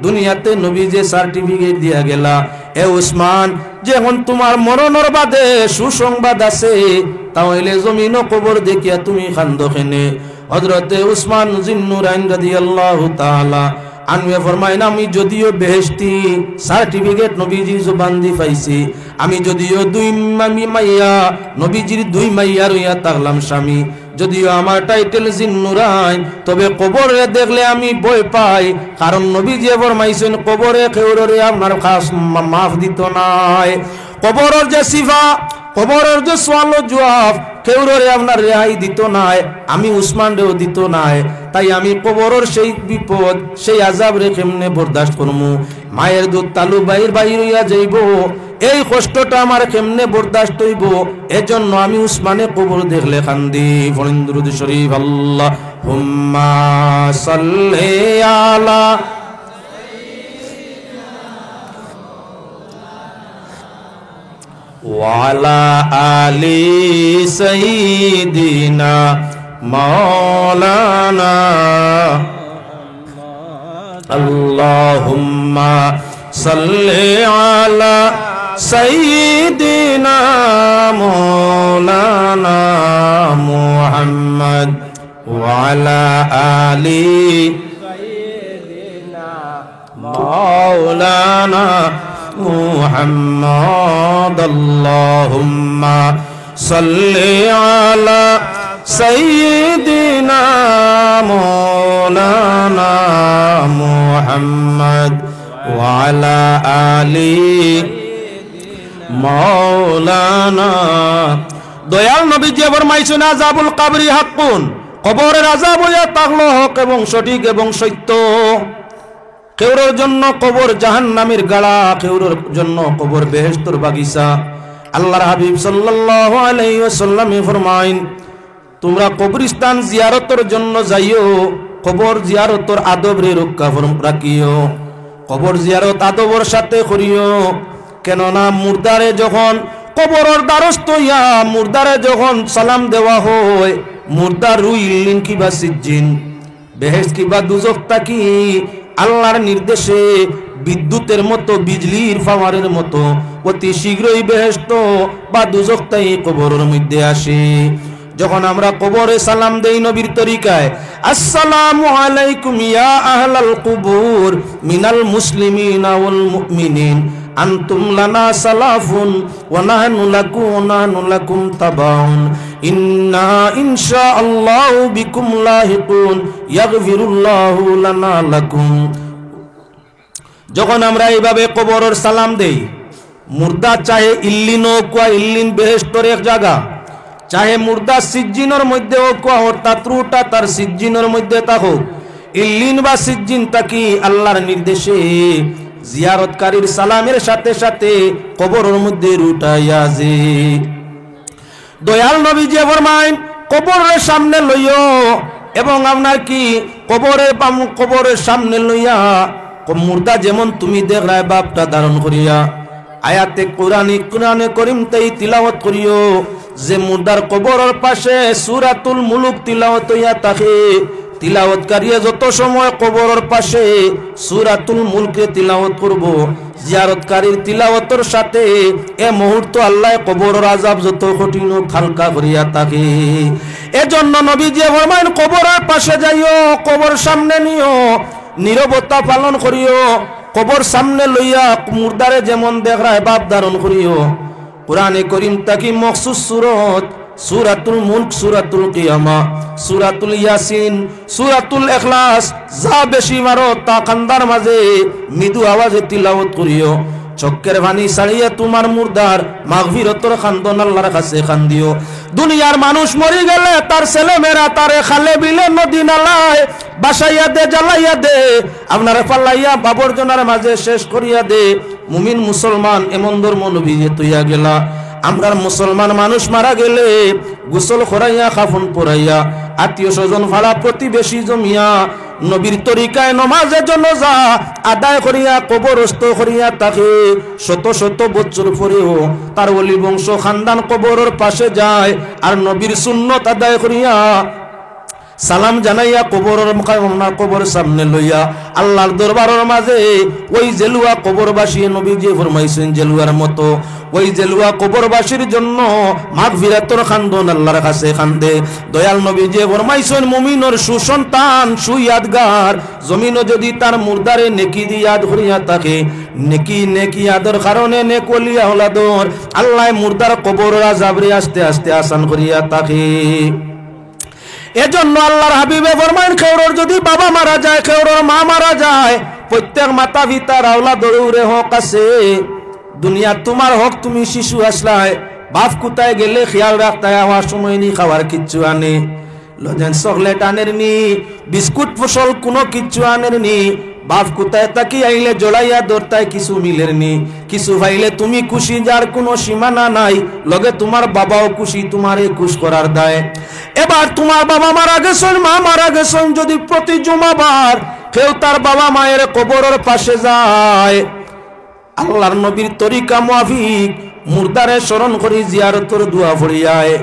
দুনিয়াতে নবী যে সার্টিফিকেট দিয়া গেলা এ উসমান যখন তোমার মরণের বাদে সুসংবাদ আছে তাহলে জমিন ও কবর দেখিয়া তুমি কান্দো কেনে হযরতে উসমান জিন্নুরাইন রাদিয়াল্লাহু তাআলা আনহু ফরমাইন আমি যদিও বেহেশতি সার্টিফিকেট নবীজির জবান দি পাইছি আমি যদিও দুই মাইয়া নবীজির দুই মাইয়া রইয়া থাকলাম স্বামী যদিও আমার টাইটেল জিন্নুরাইন তবে কবরে দেখলে আমি ভয় পাই কারণ নবীজি ফরমাইছেন কবরে কেউরে আপনার খাস মাফ দিত নাই কবরের যে সিফা কবরের যে সওয়াল জবাব কেউরে আপনার রেহাই দিত নাই আমি উসমান রেও দিত নাই তাই আমি কবরের সেই বিপদ সেই আযাব রে কেমনে বরদাস্ত করমু মায়ের দুধ তালু বাইর হইয়া যাইব এই কষ্টটা আমার কেমনে বরদাস্ত হইব এজন্য আমি উসমানে কবর দেখলে কান্দি পড়েন দুরূদ শরীফ আল্লাহুম্মা সাল্লি আলা ওয়ালা আলি সাইয়্যিদিনা মাওলানা আল্লাহুম্মা সাল্লি আলা সাইয়্যিদিনা মাওলানা মুহাম্মদ ওয়ালা আলি সাইয়্যিদিনা মাওলানা মুহাম্মদ আল্লাহুম্মা সাল্লি আলা সাইয়্যিদিনা মাওলানা মুহাম্মদ ওয়া আলা আলি মাওলানা দয়াল নবীজি ফরমাইছেন আযাবুল কবরি হাক্কুন কবরের আযাব হইয়া থাকলো হক এবং সঠিক এবং সত্য কেউর জন্য কবর জাহান্নামের গাড়া কেউর জন্য কবর বেহেশতের বাগিচা আল্লাহর হাবিব সাল্লাল্লাহু আলাইহি ওয়াসাল্লাম ফরমাইন তোমরা কবরস্থান জিয়ারতের জন্য যাইও কবর জিয়ারতের আদব রে রক্ষা রাখিও কবর জিয়ারত আদবের সাথে করিও কেননা মুর্দারে যখন কবরের দ্বারস্থ হইয়া মুর্দারে যখন সালাম দেওয়া হয় মুর্দার রুই ইল্লিন কিবা সিজ্জিন বেহেশত কিবা দুজখ তাকি আল্লাহর নির্দেশে বিদ্যুতের মতো বিজলির পাওয়ারের মতো অতি শীঘ্রই বেহেশত বা দুজখ তাই কবরের মধ্যে আসে যখন আমরা কবরে সালাম দেই নবীর তরিকায় আসসালামু আলাইকুম ইয়া আহলাল কুবুর মিনাল মুসলিমিনা ওয়াল মুমিনিন আনতুম লানা সালাফুন ওয়া নাহনু লাকুম তাবাউন ইন্না ইনশাআল্লাহু বিকুম লাহিকুন ইয়াগফিরুল্লাহু লানা লাকুম যখন আমরা এইভাবে কবরের সালাম দেই মুর্দা চাহে ইল্লিন ও কোয়া ইল্লিন বেহেশতের এক জায়গা চাহে মুর্দা সিজ্জিনের মধ্যে ও কোয়া অর্থাৎ রুটা তার সিজ্জিনের মধ্যে থাকুক ইল্লিন বা সিজ্জিন তাকি আল্লাহর নির্দেশে জিয়ারতকারীর সালামের সাথে সাথে কবরের মধ্যে রুটাইয়া যে দয়াল নবীজি ফরমায় কবরের সামনে লইও এবং আপনার কি কবরের সামনে লইয়া মুর্দা যেমন তুমি দেখরায় বাপটা ধারণ করিয়া আয়াতে কোরআনে করিম তাই তিলাওয়াত করিও যে মুর্দার কবরের পাশে সূরাতুল মুলুক তিলাওয়াত হইয়া থাকে তিলাওয়াতকারী যত সময় কবরের পাশে সূরাতুল মুলকে তিলাওয়াত করব জিয়ারতকারীর তিলাওয়াতের সাথে এ মুহূর্ত আল্লাহ কবরের আযাব যত কঠিন হালকা করিয়া থাকে এজন্য নবীজি ফরমায়েন কবরের পাশে যাইও কবর সামনে নিও নীরবতা পালন করিও কবর সামনে লইয়া মুর্দারে যেমন দেখরায় বাপ ধারণ করিও কোরআনে করিম তাকি মখসুস সূরত সূরাতুল মুলক সূরাতুল কিয়ামা সূরাতুল ইয়াসিন সূরাতুল ইখলাস যা বেশি মারো তা কান্দার মাঝে মৃদু আওয়াজে তিলাওয়াত করিও চক্কের পানি ছাড়িয়ে তোমার মুর্দার মাগফিরতর খান্দন আল্লাহর কাছে খান্দিও দুনিয়ার মানুষ মরি গেলে তার ছেলে মেয়েরা তারে খালে বিলে নদী নালায় বাসাইয়া দে জ্বালাইয়া দে আপনারা পাল্লাইয়া আবর্জনার মাঝে শেষ করিয়া দে মুমিন মুসলমান এমন ধর্ম নবীজি তুইয়া গেলা আমরা মুসলমান মানুষ মারা গেলে গোসল করাইয়া কাফন পরাইয়া আত্মীয় স্বজন ফালা প্রতিবেশী জমিয়া নবীর তরিকায় নমাজে জানাজা আদায় করিয়া কবরস্থ করিয়া তাকে শত শত বছর পরেও তার ওলি বংশ খানদান কবরের পাশে যায় আর নবীর সুন্নত আদায় করিয়া সালাম জানাইয়া কবর সামনে লইয়া আল্লাহর দরবারের মাঝে ওই জেলুয়া কবরবাসী নবীজি ফরমাইছেন জেলুয়ার মতো ওই জেলুয়া কবরবাসীর জন্য মাগফিরাতর খান্দন আল্লাহর কাছে খান্দে দয়াল নবীজি ফরমাইছেন মুমিনের সুসন্তান সুয়াদগার জমিনও যদি তার মুর্দারে নেকি দিয়ে ইয়াদ করিয়া থাকে নেকি ইয়াদের কারণে নেক ওলি আওলাদর আল্লাহ মুর্দার কবরের আযাবরে আস্তে আস্তে আসান করিয়া থাকে এজন্য আল্লাহর হাবিবে ফরমায়েন কেউর যদি বাবা মারা যায় কেউর মা মারা যায় প্রত্যেক মাতা পিতার আওলাদের উপরে হক আছে দুনিয়া তোমার হক তুমি শিশু আসলায় বাপ কোথায় গেলে খেয়াল রাখতে হওয়ার সময় নি খাবার কিচ্ছু আনে লজেন চকলেট আনের নি বিস্কুট ফসল কোনো কিচ্ছু আনের নি বাপ কোথায় তাকি আইলে জড়াইয়া দরতায় কিছু মিলের নি কিছু ভাইলে তুমি খুশি যার কোনো সীমানা নাই লগে তোমার বাবাও খুশি তোমারে খুশ করার দায় এবার তোমার বাবা মারা গেছেন মা মারা গেছেন যদি প্রতি জুমাবার কেউ তার বাবা মায়ের কবরের পাশে যায় আল্লাহর নবীর তরিকা মুআফিক মুর্দারে স্মরণ করি জিয়ারতের দোয়া পড়িয়ায়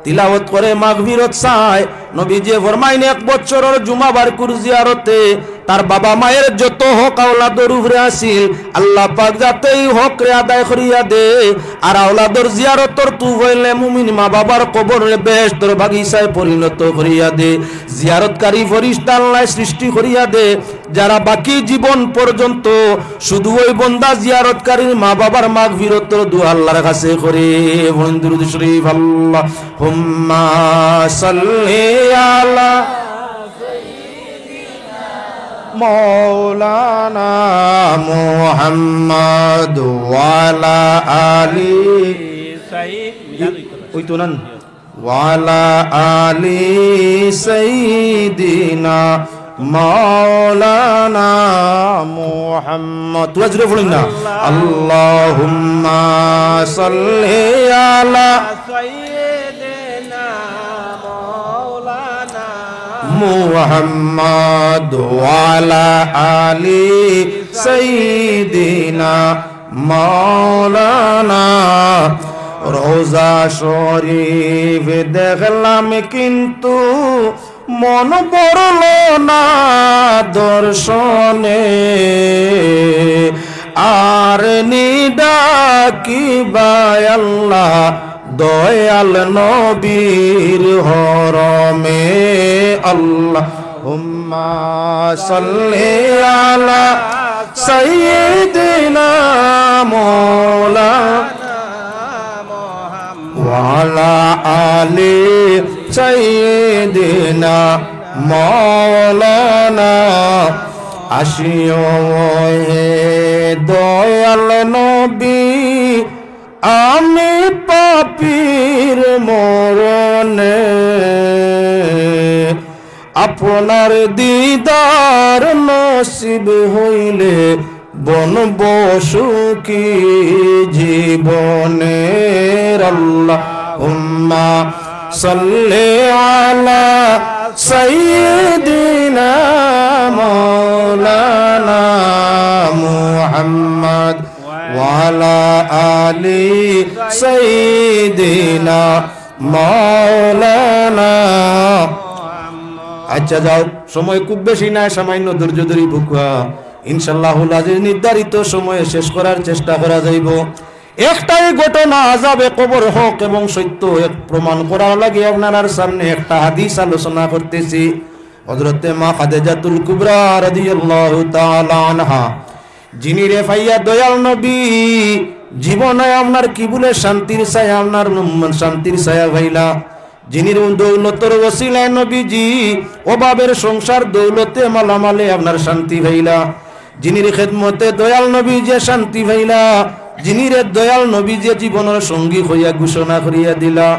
তিলাওয়াত করে মাগফিরত চায় নবীজি ফরমাইন এক বছরের জুমাবার কুর জিয়ারতে তার বাবা মায়ের যত হক আওলাদর উপরে আসিল আল্লাহ পাক যাতে এই হক রে আদায় করিয়া দে আর আওলাদর জিয়ারতর তু হইলে মুমিন মা বাবার কবরে বেহেশতের বাগিচায় পরিণত করিয়া দে জিয়ারতকারী ফেরেশতা আল্লাহ সৃষ্টি করিয়া দে যারা বাকি জীবন পর্যন্ত শুধু ওই বান্দা জিয়ারতকারীর মা বাবার মাগফিরতের দোয়া আল্লাহর কাছে করে দুরূদ শরীফ আল্লাহুম্মা সাল্লি আলা মৌলানা মুহাম্মদ ওয়ালা আলি ওই তো নান ওয়ালা আলি সাইয়্যিদিনা মৌলানা মুহাম্মদ তুই জোরে বলুন না আল্লাহুম্মা সাল্লি আলা মুহাম্মদ ওয়ালা আলি সাইয়্যিদিনা মাওলানা রোজা শরীফ দেখলাম কিন্তু মন পড়ল না দর্শনে আর নিডাকিবায় আল্লাহ দয়াল নবীর হরমে আল্লাহুম্মা সাল্লি আলা সাইয়্যিদিনা মাওলানা ওয়ালা আলি সাইয়্যিদিনা মাওলানা আসিও হে দয়াল নবী আমি পাপীর মরণে আপনার দিদার নসিব হইলে বনবসুকি জীবনের আল্লাহুম্মা সাল্লি আলা সাইয়্যিদিনা মাওলানা মুহাম্মদ ওয়া আলা আলি সাইয়্যিদিনা মাওলানা। আচ্ছা যাও, সময় খুব বেশি না, সামান্য ধৈর্য ধরি বুকুয়া, ইনশাআল্লাহুল আজিজ নির্ধারিত সময়ে শেষ করার চেষ্টা করা যাইব। একটাই ঘটনা আযাবে কবর হক এবং সত্য এক প্রমাণ করার লাগে আপনার সামনে একটা হাদিস আলোচনা করতেছি। হযরতে মা খাদিজাতুল কুবরা রাদিয়াল্লাহু তাআলা আনহা, যিনি রে ভাইয়া দয়াল নবী জীবনে আপনার কি বলে শান্তির ছায়া, আপনার শান্তির ছায়া ভাইলা, যিনি দৌলতের ওসিলায় নবীজি অভাবের সংসার দৌলতে মালামালে আপনার শান্তি ভাইলা, যিনি খেদমতে দয়াল নবী যে শান্তি ভাইলা, যিনি রে দয়াল নবী যে জীবনের সঙ্গী হইয়া ঘোষণা করিয়া দিলা।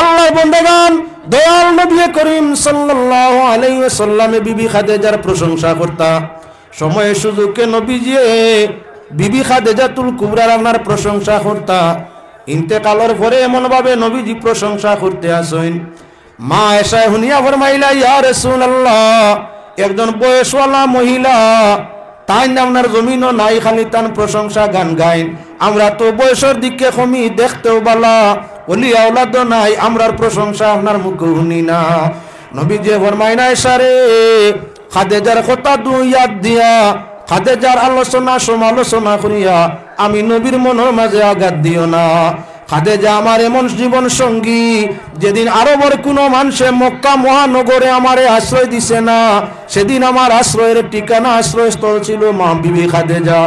আল্লাহ বন্দেগান দয়াল নবী করিম সাল্লাল্লাহু আলাইহি ওয়াসাল্লামে বিবি খাদিজার প্রশংসা করতা। সময়ে সুযোগে নবীজি বিবি খাদিজাতুল কুবরার আপনার প্রশংসা করতা। ইন্তেকালের পরে এমন ভাবে নবীজি প্রশংসা করতে আসেন, মা আয়েশা হুনিয়া ফরমাইলা, ইয়া রাসূলুল্লাহ, একজন বয়সওয়ালা মহিলা তাই আপনার জমিনও নাই, খালি তান প্রশংসা গান গাইন। আমরা তো বয়সের দিকে কমি, দেখতেও বালা, ওলি আওলাদও নাই, আমরার প্রশংসা আপনার মুখে শুনি না। নবীজি ফরমাইনা, আয়েশা রে, খাদিজার কথা দুই ইয়াদ দিয়া, খাদিজার আলোচনা সমালোচনা করিয়া আমি নবীর মনের মাঝে আঘাত দিও না। খাদিজা আমার এমন জীবন সঙ্গী, যেদিন আরবের কোনো মানুষে মক্কা মহানগরে আমারে আশ্রয় দিছে না, সেদিন আমার আশ্রয়ের ঠিকানা আশ্রয়স্থল ছিল মা বিবি খাদিজা।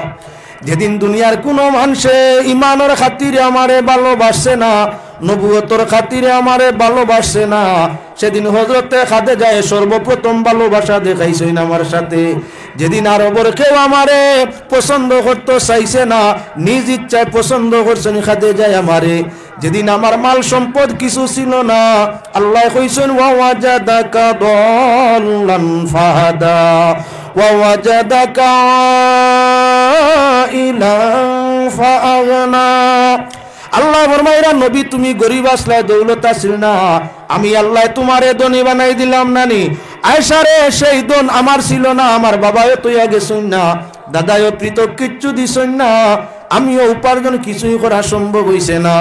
যেদিন দুনিয়ার কোনো মানুষে ইমানের খাতিরে আমারে ভালোবাসছে না, নবুয়তর খাতিরে আমারে ভালোবাসছে না, সেদিন হযরতে খাদিজা সর্বপ্রথম ভালোবাসা দেখাইছেন আমার সাথে। যেদিন আরবের কেউ আমারে পছন্দ করতে চাইছে না, নিজ ইচ্ছায় পছন্দ করছেন খাদিজা আমারে। যেদিন আমার মাল সম্পদ কিছু ছিল না, আল্লাহ কইছেন ওয়া ওয়াজাদাকা দাল্লান ফাহাদা ওয়া ওয়াজাদাকা ইলান ফাআগনা। আল্লাহ ফরমাইরা, নবী তুমি গরিব আসলে, দৌলত আসিল না, আমি আল্লাহ তোমারে ধনী বানাই দিলাম নানি। আয়েশা রে, সেই ধন আমার ছিল না, আমার বাবাও তৈয়া গেছেন না, দাদাও পৃথক কিচ্ছু দিছেন না, আমিও উপার্জন কিছুই করা সম্ভব হইছে না।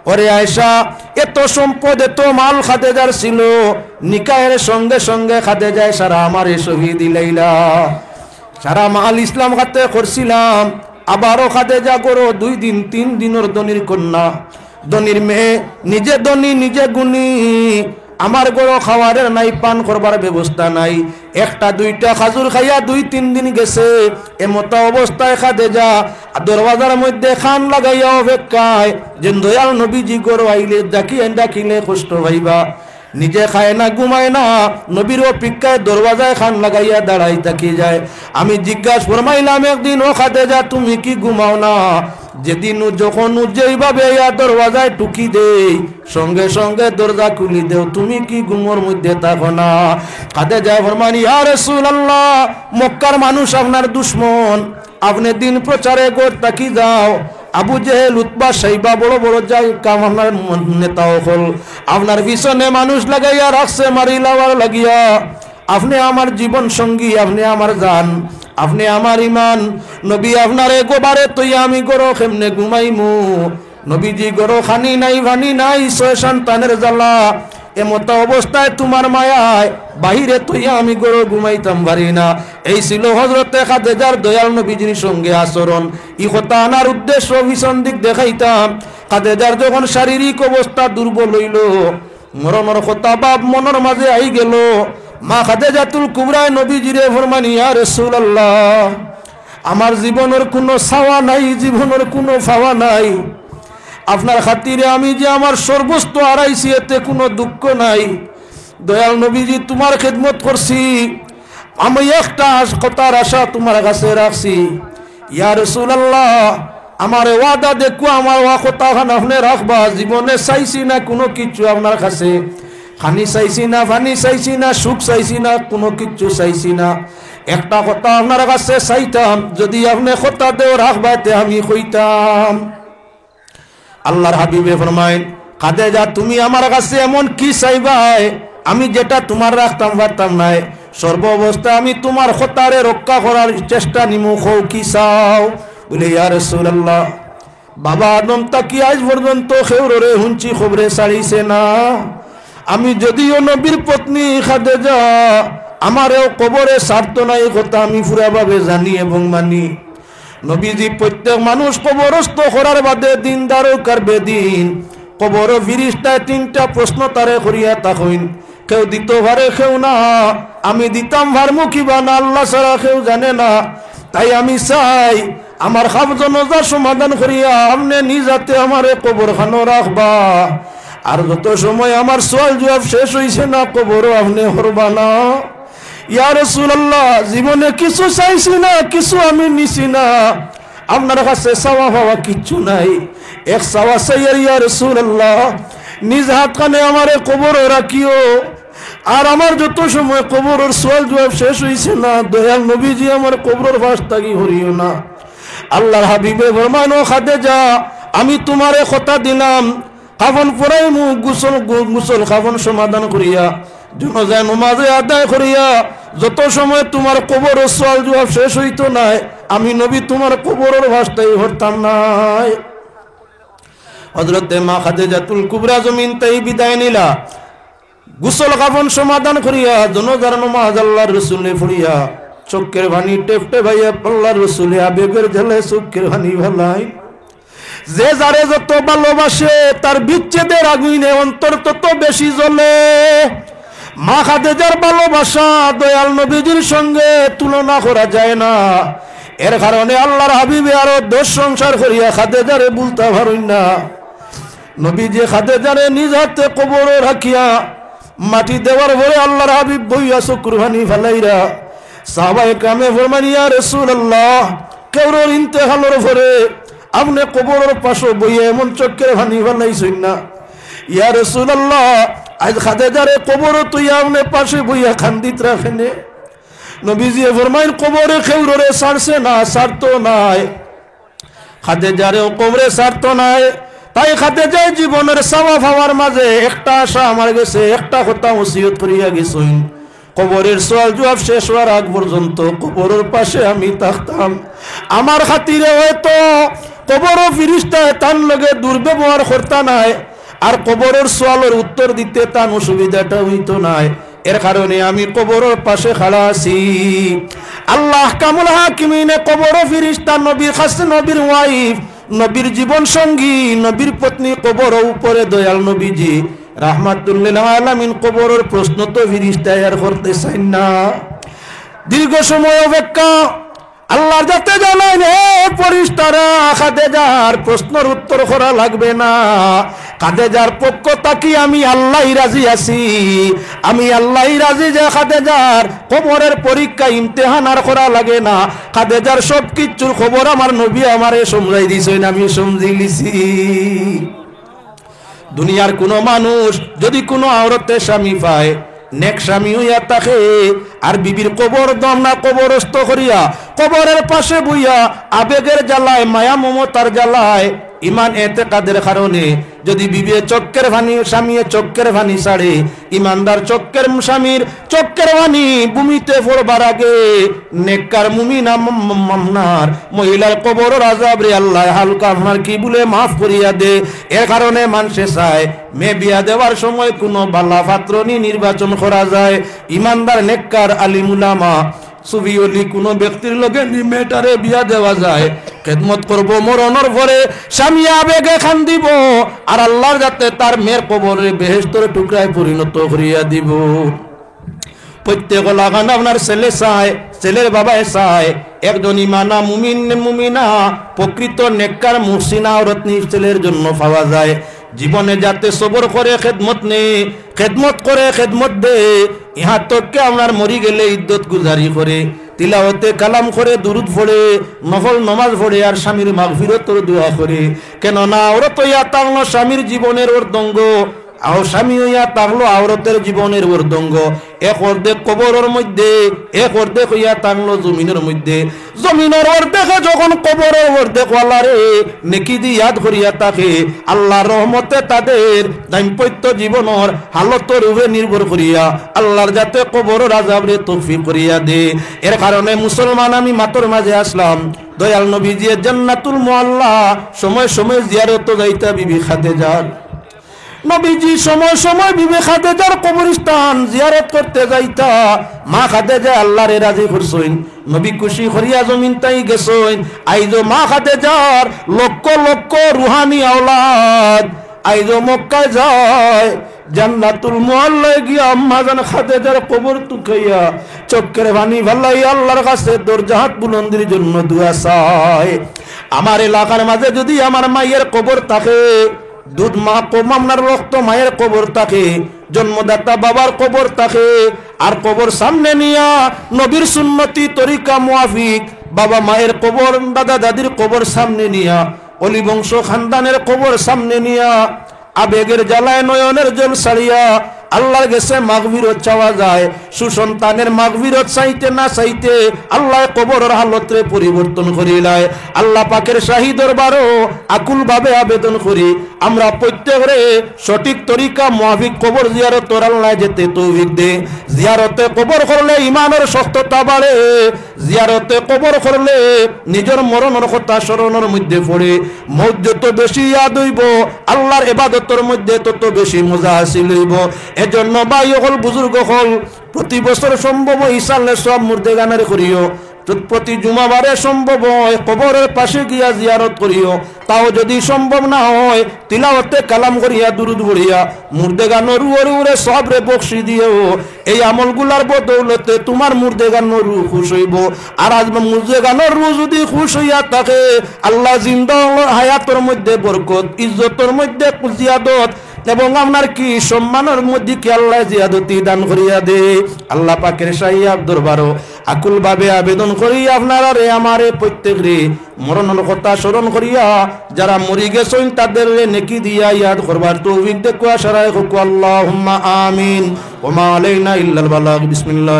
ওরে আয়েশা, এত সম্পদ এত মাল খাদিজার ছিল, নিকাহের সঙ্গে সঙ্গে খাদিজা সারা আমারে শহীদ দিলাইলা, সারা মাল ইসলাম খাতে করছিলাম। আবারও খাদিজা করো 2 দিন 3 দিনের ধনির কন্যা, ধনির মেয়ে, নিজে ধনী নিজে গুণী, আমার গরো খাওয়ারের নাই, পান করবার ব্যবস্থা নাই, একটা দুইটা খাজুর খাইয়া 2-3 দিন গেছে। এমত অবস্থায় খাদিজা দরওয়াজার মধ্যে খান লাগাইয়া অপেক্ষায়, যে দয়াল নবীজি গরো আইলে ডাকিলে কষ্ট ভাইবা, নিজে খায় না ঘুমায় না, নবীর অপেক্ষায় দরওয়াজায় খান লাগাইয়া দাঁড়াই থাকি যায়। আমি জিজ্ঞাসা ফরমাইলাম একদিন, ও খাদিজা তুমি কি ঘুমাও না? যেদিন যখন যেইভাবে দরওয়াজায় টুকি দেই, সঙ্গে সঙ্গে দরজা খুলি দেও, তুমি কি ঘুমোর মধ্যে থাকো না? খাদিজা ফরমানি, ইয়া রাসূলুল্লাহ, মক্কার মানুষ আপনার দুশ্মন, আপনি দিন প্রচারে গোর তাকি যাও। আবু জেহেল, উতবা, সাইবা, বড় বড় যাই কাম আপনার নেতা হল, আপনার পিছনে মানুষ লাগাইয়া রাখছে মারিলাওয়ার লাগিয়া। আপনি আমার জীবন সঙ্গী, আপনি আমার জান, আপনি আমার ইমান। নবী আপনারে গোবারে তৈয়া আমি গরো কেমনে ঘুমাইমু? নবীজি গরো খানি নাই ভানি নাই, 6 সন্তানের জ্বালা, এমত অবস্থায় তোমার মায়ায় বাহিরে তৈয়া আমি গরো ঘুমাইতাম পারি না। এই ছিল হযরতে খাদিজার দয়াল নবীজির সঙ্গে আচরণ। ই কথা আনার উদ্দেশ্য ভীষণ দিক দেখাইতাম। খাদিজার যখন শারীরিক অবস্থা দুর্বল হইল, মরণের কথা বাপ মনের মাঝে আই গেল, মা খাদিজাতুল কুবরা নবীজিরে ফরমানি, ইয়া রাসূলুল্লাহ, আমার জীবনের কোনো ছাওয়া নাই, জীবনের কোনো পাওয়া নাই, আপনার খাতিরে আমি যে আমার সর্বস্ব হারাইছি, এতে কোনো দুঃখ নাই। দয়াল নবীজি তোমার খেদমত করছি, আমি একটা কথার আশা তোমার কাছে রাখছি। ইয়া রাসূলুল্লাহ, আমার ওয়াদা দেখো, আমার ওয়া কথা আপনি রাখবা। জীবনে চাইছি না কোনো কিছু আপনার কাছে, খানি চাইছি না, ফানি চাইছি না, সুখ চাইছি না, কোনো কিছু চাইছি না। একটা কথা আপনার কাছে চাইতাম, যদি আপনি কথা দেও রাখবাতে আমি কইতাম। আল্লাহর হাবিবে ফরমাইন, খাদিজা তুমি আমার কাছে এমন কি চাইবাই আমি যেটা তোমার রাখতাম পারতাম নাই। সর্ব অবস্থা আমি তোমার খতারে রক্ষা করার চেষ্টা নিমু, কও কি চাও? বলে ইয়া রাসূলুল্লাহ, বাবা আদম তাকি আজ পর্যন্ত খেউরে হুঁচি খবরে ছাড়িছে না। আমি যদিও নবীর পত্নী খাদিজা, আমারও কবরে ছাড়তো না, এই কথা আমি পুরাভাবে জানি এবং মানি। নবীজি প্রত্যেক মানুষ কবরস্থ করার বাদে দিনদারও কারবে দিন কবর ফিরিস্তায় তিনটা প্রশ্ন তারে করিয়া তাকইন, কেউ দিত ভারে কেউ না। আমি দিতাম ভার মুখী বানা, আল্লাহ ছাড়া কেউ জানে না। তাই আমি চাই আমার খাব জনজার সমাধান করিয়া আপনি নিজাতে আমারে কবর খানো রাখবা। আর যত সময় আমার সওয়াল জবাব শেষ হইছে না, কবরও আপনি হরবা না। ইয়া রাসূলুল্লাহ, জীবনে কিছু চাইছি না, কিছু আমি নিছি না, আপনার কাছে চাওয়া পাওয়া কিচ্ছু নাই। এক চাওয়া চাই ইয়া রাসূলুল্লাহ, নিজ হাত কানে আমারে কবরে রাখিও। আর আমার যত সময় কবরের সওয়াল জবাব শেষ হইছে না, দয়াল নবীজি আমার কবরের পাশ থাকি হরিও না। আল্লাহর হাবিবে ফরমান, ও খাদিজা আমি তোমারে কথা দিলাম, কাফন পরাইমু, গোসল কাফন সমাধান করিয়া জনাজা নামাজে আদায় করিয়া যত সময় তোমার কবরের সওয়াল জবাব শেষ হইতো নাই, আমি নবী তোমার কবরের ভাষাই হরতাম নাই। হযরতে মা খাদিজাতুল কুবরা জমিন তাই বিদায় নিলা। গোসল কাফন সমাধান করিয়া জনাজার নামাজ আল্লাহর রাসূলে পড়িয়া চোখের পানি টেপটে ভাইয়া আল্লাহর রাসূলে আবেগের ঝেলে চোখের পানি ভালাই। যে যারে যত ভালোবাসে তার বিচ্ছেদের আগুনে অন্তর তত বেশি জ্বলে। মা খাদিজার ভালোবাসা দয়াল নবীজির সঙ্গে তুলনা করা যায় না। এর কারণে আল্লাহর হাবিবে আরো 10 সংসার করিয়া খাদিজারে বলতে পারেন না। নবীজি খাদিজারে নিজ হাতে কবরে রাখিয়া মাটি দেওয়ার পরে আল্লাহর হাবিব বইয়া চকুরবানি ফালাইরা সাহাবায়ে কেরামে ফরমান, ইয়া রাসূলুল্লাহ, কেউর ইন্তেকালের পরে আপনি কবরের পাশে বইয়া এমন চোখের পানি ফালাইছেন না। ইয়া রাসূলুল্লাহ, আজ খাদিজারে কবরে তুই আপনি পাশে বইয়া খান্দিত রাখেনে। নবীজি ফরমাইন, কবরে কেউরে ছাড়ছে না, ছাড়তো নাই, খাদিজারেও কবরে ছাড়তো নাই। তাই খাদিজার জীবনের চাওয়া পাওয়ার মাঝে একটা আশা আমার গেছে, একটা কথা ওসিয়ত করিয়া গেছেন, কবরের সওয়াল জবাব শেষ হওয়ার আগ পর্যন্ত কবরের পাশে আমি থাকতাম। আমার খাতিরে হয়তো কবর ফিরিস্তায় তার লগে দুর্ব্যবহার করতা নাই, আর কবরের সওয়ালের উত্তর দিতে তার অসুবিধাটা হইতো নাই। এর কারণে আমি কবরের পাশে খাড়া আছি। আল্লাহ কামুল হাকিমিনে কবর ফিরিস্তা নবীর খাস নবীর ওয়াইফ, নবীর জীবন সঙ্গী, নবীর পত্নী কবর উপরে দয়াল নবীজি রাহমাতুল লিল আলামিন কবরের প্রশ্ন তো ফিরিস্তায় আর করতে চাই না। দীর্ঘ সময় অপেক্ষা আল্লাহর যাতে জানান, হে ফেরেশতারা, খাদিজার প্রশ্নের উত্তর করা লাগবে না। খাদিজার পক্ষ থাকি আমি আল্লাহই রাজি আছি, আমি আল্লাহই রাজি যে খাদিজার কবরের পরীক্ষা ইমতিহান আর করা লাগে না। খাদিজার সব কিছুর খবর আমার নবী আমারে সমঝাই দিছেন, আমি সমঝি লিছি। দুনিয়ার কোন মানুষ যদি কোনো আওরতে স্বামী পায়, নেক স্বামী হইয়া থাকে, আর বিবির কবর দম না কবরস্থ করিয়া কবরের পাশে বইয়া আবেগের জ্বালায়, মায়া মমতার জ্বালায়, ইমান এতেকাদের কারণে যদি বিবি চক্কের ভানি স্বামী চক্কের ভানি ছাড়ে, ইমানদার চক্কের স্বামীর চক্কের ভানি ভূমিতে পড়বার আগে নেককার মুমিনা মামনার মহিলার কবরের আযাব রে আল্লাহ হালকা আপনার কি বলে মাফ করিয়া দে। এর কারণে মানুষে চায় মেয়ে বিয়া দেওয়ার সময় কোনো বালা পাত্রনি নির্বাচন করা যায়। ইমানদার নেককার আলিম উলামা সুবিয়লি কোনো ব্যক্তির লগে মেয়েটারে বিয়া দেওয়া যায়। খেদমত করবো, মরণের পরে স্বামী আবেগে খান দিব, আর আল্লাহর যাতে তার মেয়ের কবরে বেহেশতের টুকরায় পরিণত করিয়া দিব। প্রত্যেক লাগান আপনার ছেলে চায়, ছেলের বাবায় চায় একজন ইমানা মুমিনা প্রকৃত নেককার মুহসিনা রত্নী ছেলের জন্য পাওয়া যায়। জীবনে যাতে সবর করে খেদমত নে, খেদমত করে খেদমত দে, ইহা তোকে আপনার মরি গেলে ইদ্যত গুজারি করে, তিলাওয়াতে কালাম করে, দুরুদ পড়ে, নফল নামাজ পড়ে, আর স্বামীর মাগফিরাতের দোয়া করে। কেননা আওরত ইয়া তাগলো স্বামীর জীবনের অর্ধঙ্গ, আর স্বামী ইয়া তাগলো আওরতের জীবনের অর্ধঙ্গ। এক অর্ধেক কবরের মধ্যে, এক অর্ধেক হইয়া থাকলো জমিনের মধ্যে। জমিনের অর্ধেকে যখন কবরের অর্ধেক ওয়ালারে নেকি দি ইয়াদ করিয়া থাকে, আল্লাহর রহমতে তাদের দাম্পত্য জীবনের হালতের উপরে নির্ভর করিয়া আল্লাহর যাতে কবরের আযাবরে তৌফিক করিয়া দে। এর কারণে মুসলমান আমি মাতর মাঝে আসলাম, দয়াল নবীজি জান্নাতুল মুআল্লা সময় সময় জিয়ারত যাইতা বিবি খাদিজার। নবীজি সময় সময় বিবি খাদিজার কবরস্থান জিয়ারত করতে যাইতা। মা খাদিজা আল্লাহরে রাজি করছেন, নবী খুশি করিয়া জমিন তাই গেছেন। আইজো মা খাদিজার লক্ষ লক্ষ রুহানি আওলাদ আইজো মক্কায় যায়, জান্নাতুল মুআল্লায় গিয়া আম্মা জান খাদিজার কবর তুকাইয়া চোখের পানি ভালাই আল্লাহর কাছে দরজাহাত বুলন্দির জন্য দোয়া চায়। আমার এলাকার মাঝে যদি আমার মায়ের কবর থাকে, দুধ মা আপনার রক্ত মায়ের কবর থাকে, জন্মদাতা বাবার কবর থাকে, আর কবর সামনে নিয়া নবীর সুন্নতি তরিকা মুআফিক বাবা মায়ের কবর, দাদা দাদির কবর সামনে নিয়া, অলি বংশ খানদানের কবর সামনে নিয়া আবেগের জ্বালায় নয়নের জল ছাড়িয়া আল্লাহর কাছে মাগফিরত চাওয়া যায়। সুসন্তানের মাগফিরত চাইতে না চাইতে আল্লাহ কবরের হালতরে পরিবর্তন করিলায়। আল্লাহ পাকের শাহী দরবারও আকুল ভাবে আবেদন করি, আমরা প্রত্যেকরে সঠিক তরিকা মুআফিক কবর জিয়ারত আল্লাহ যেতে তৌফিক দে। জিয়ারতে কবর করলে ইমানের শক্ততা বাড়ে, জিয়ারতে কবর করলে নিজের মরণের কথা স্মরণের মধ্যে পড়ে মৌত যত বেশি ইয়াদ হইব, আল্লাহর ইবাদতের মধ্যে তত বেশি মজা হাসিল হইব। এজন্য ভাই হল বুজুর্গ হল প্রতি বছর সম্ভব ইসালে সব মুর্দে গানের করিও, প্রতি জুমাবারে সম্ভব হয় কবরের পাশে গিয়া জিয়ারত করিও। তাও যদি সম্ভব না হয় তিলাওয়াতে কালাম করিয়া দুরুদ পড়িয়া মুর্দে গানের রুরে সবরে বকশি দিও। এই আমলগুলার বদৌলতে তোমার মুর্দে গানের রু খুশ হইব। আর আজ মুর্দে গানের রু যদি খুশ হইয়া থাকে, আল্লাহ জিন্দা হায়াতের মধ্যে বরকত, ইজ্জতের মধ্যে জিয়াদত এবং আপনার কি সম্মানের মধ্যে কি আল্লাহ জিয়াদতি দান করিয়া দে। আল্লাহ পাকের শাহী দরবারও আকুল ভাবে আবেদন করি আপনারা রে আমারে প্রত্যেক রে মরণের কথা স্মরণ করিয়া যারা মরি গেছেন তাদের নেকি দিয়া ইয়াদ করবার তৌফিক দেখো। আশারায় আল্লাহুম্মা আমিন। ওয়া মা আলাইনা ইল্লাল বালাগ। বিসমিল্লাহ।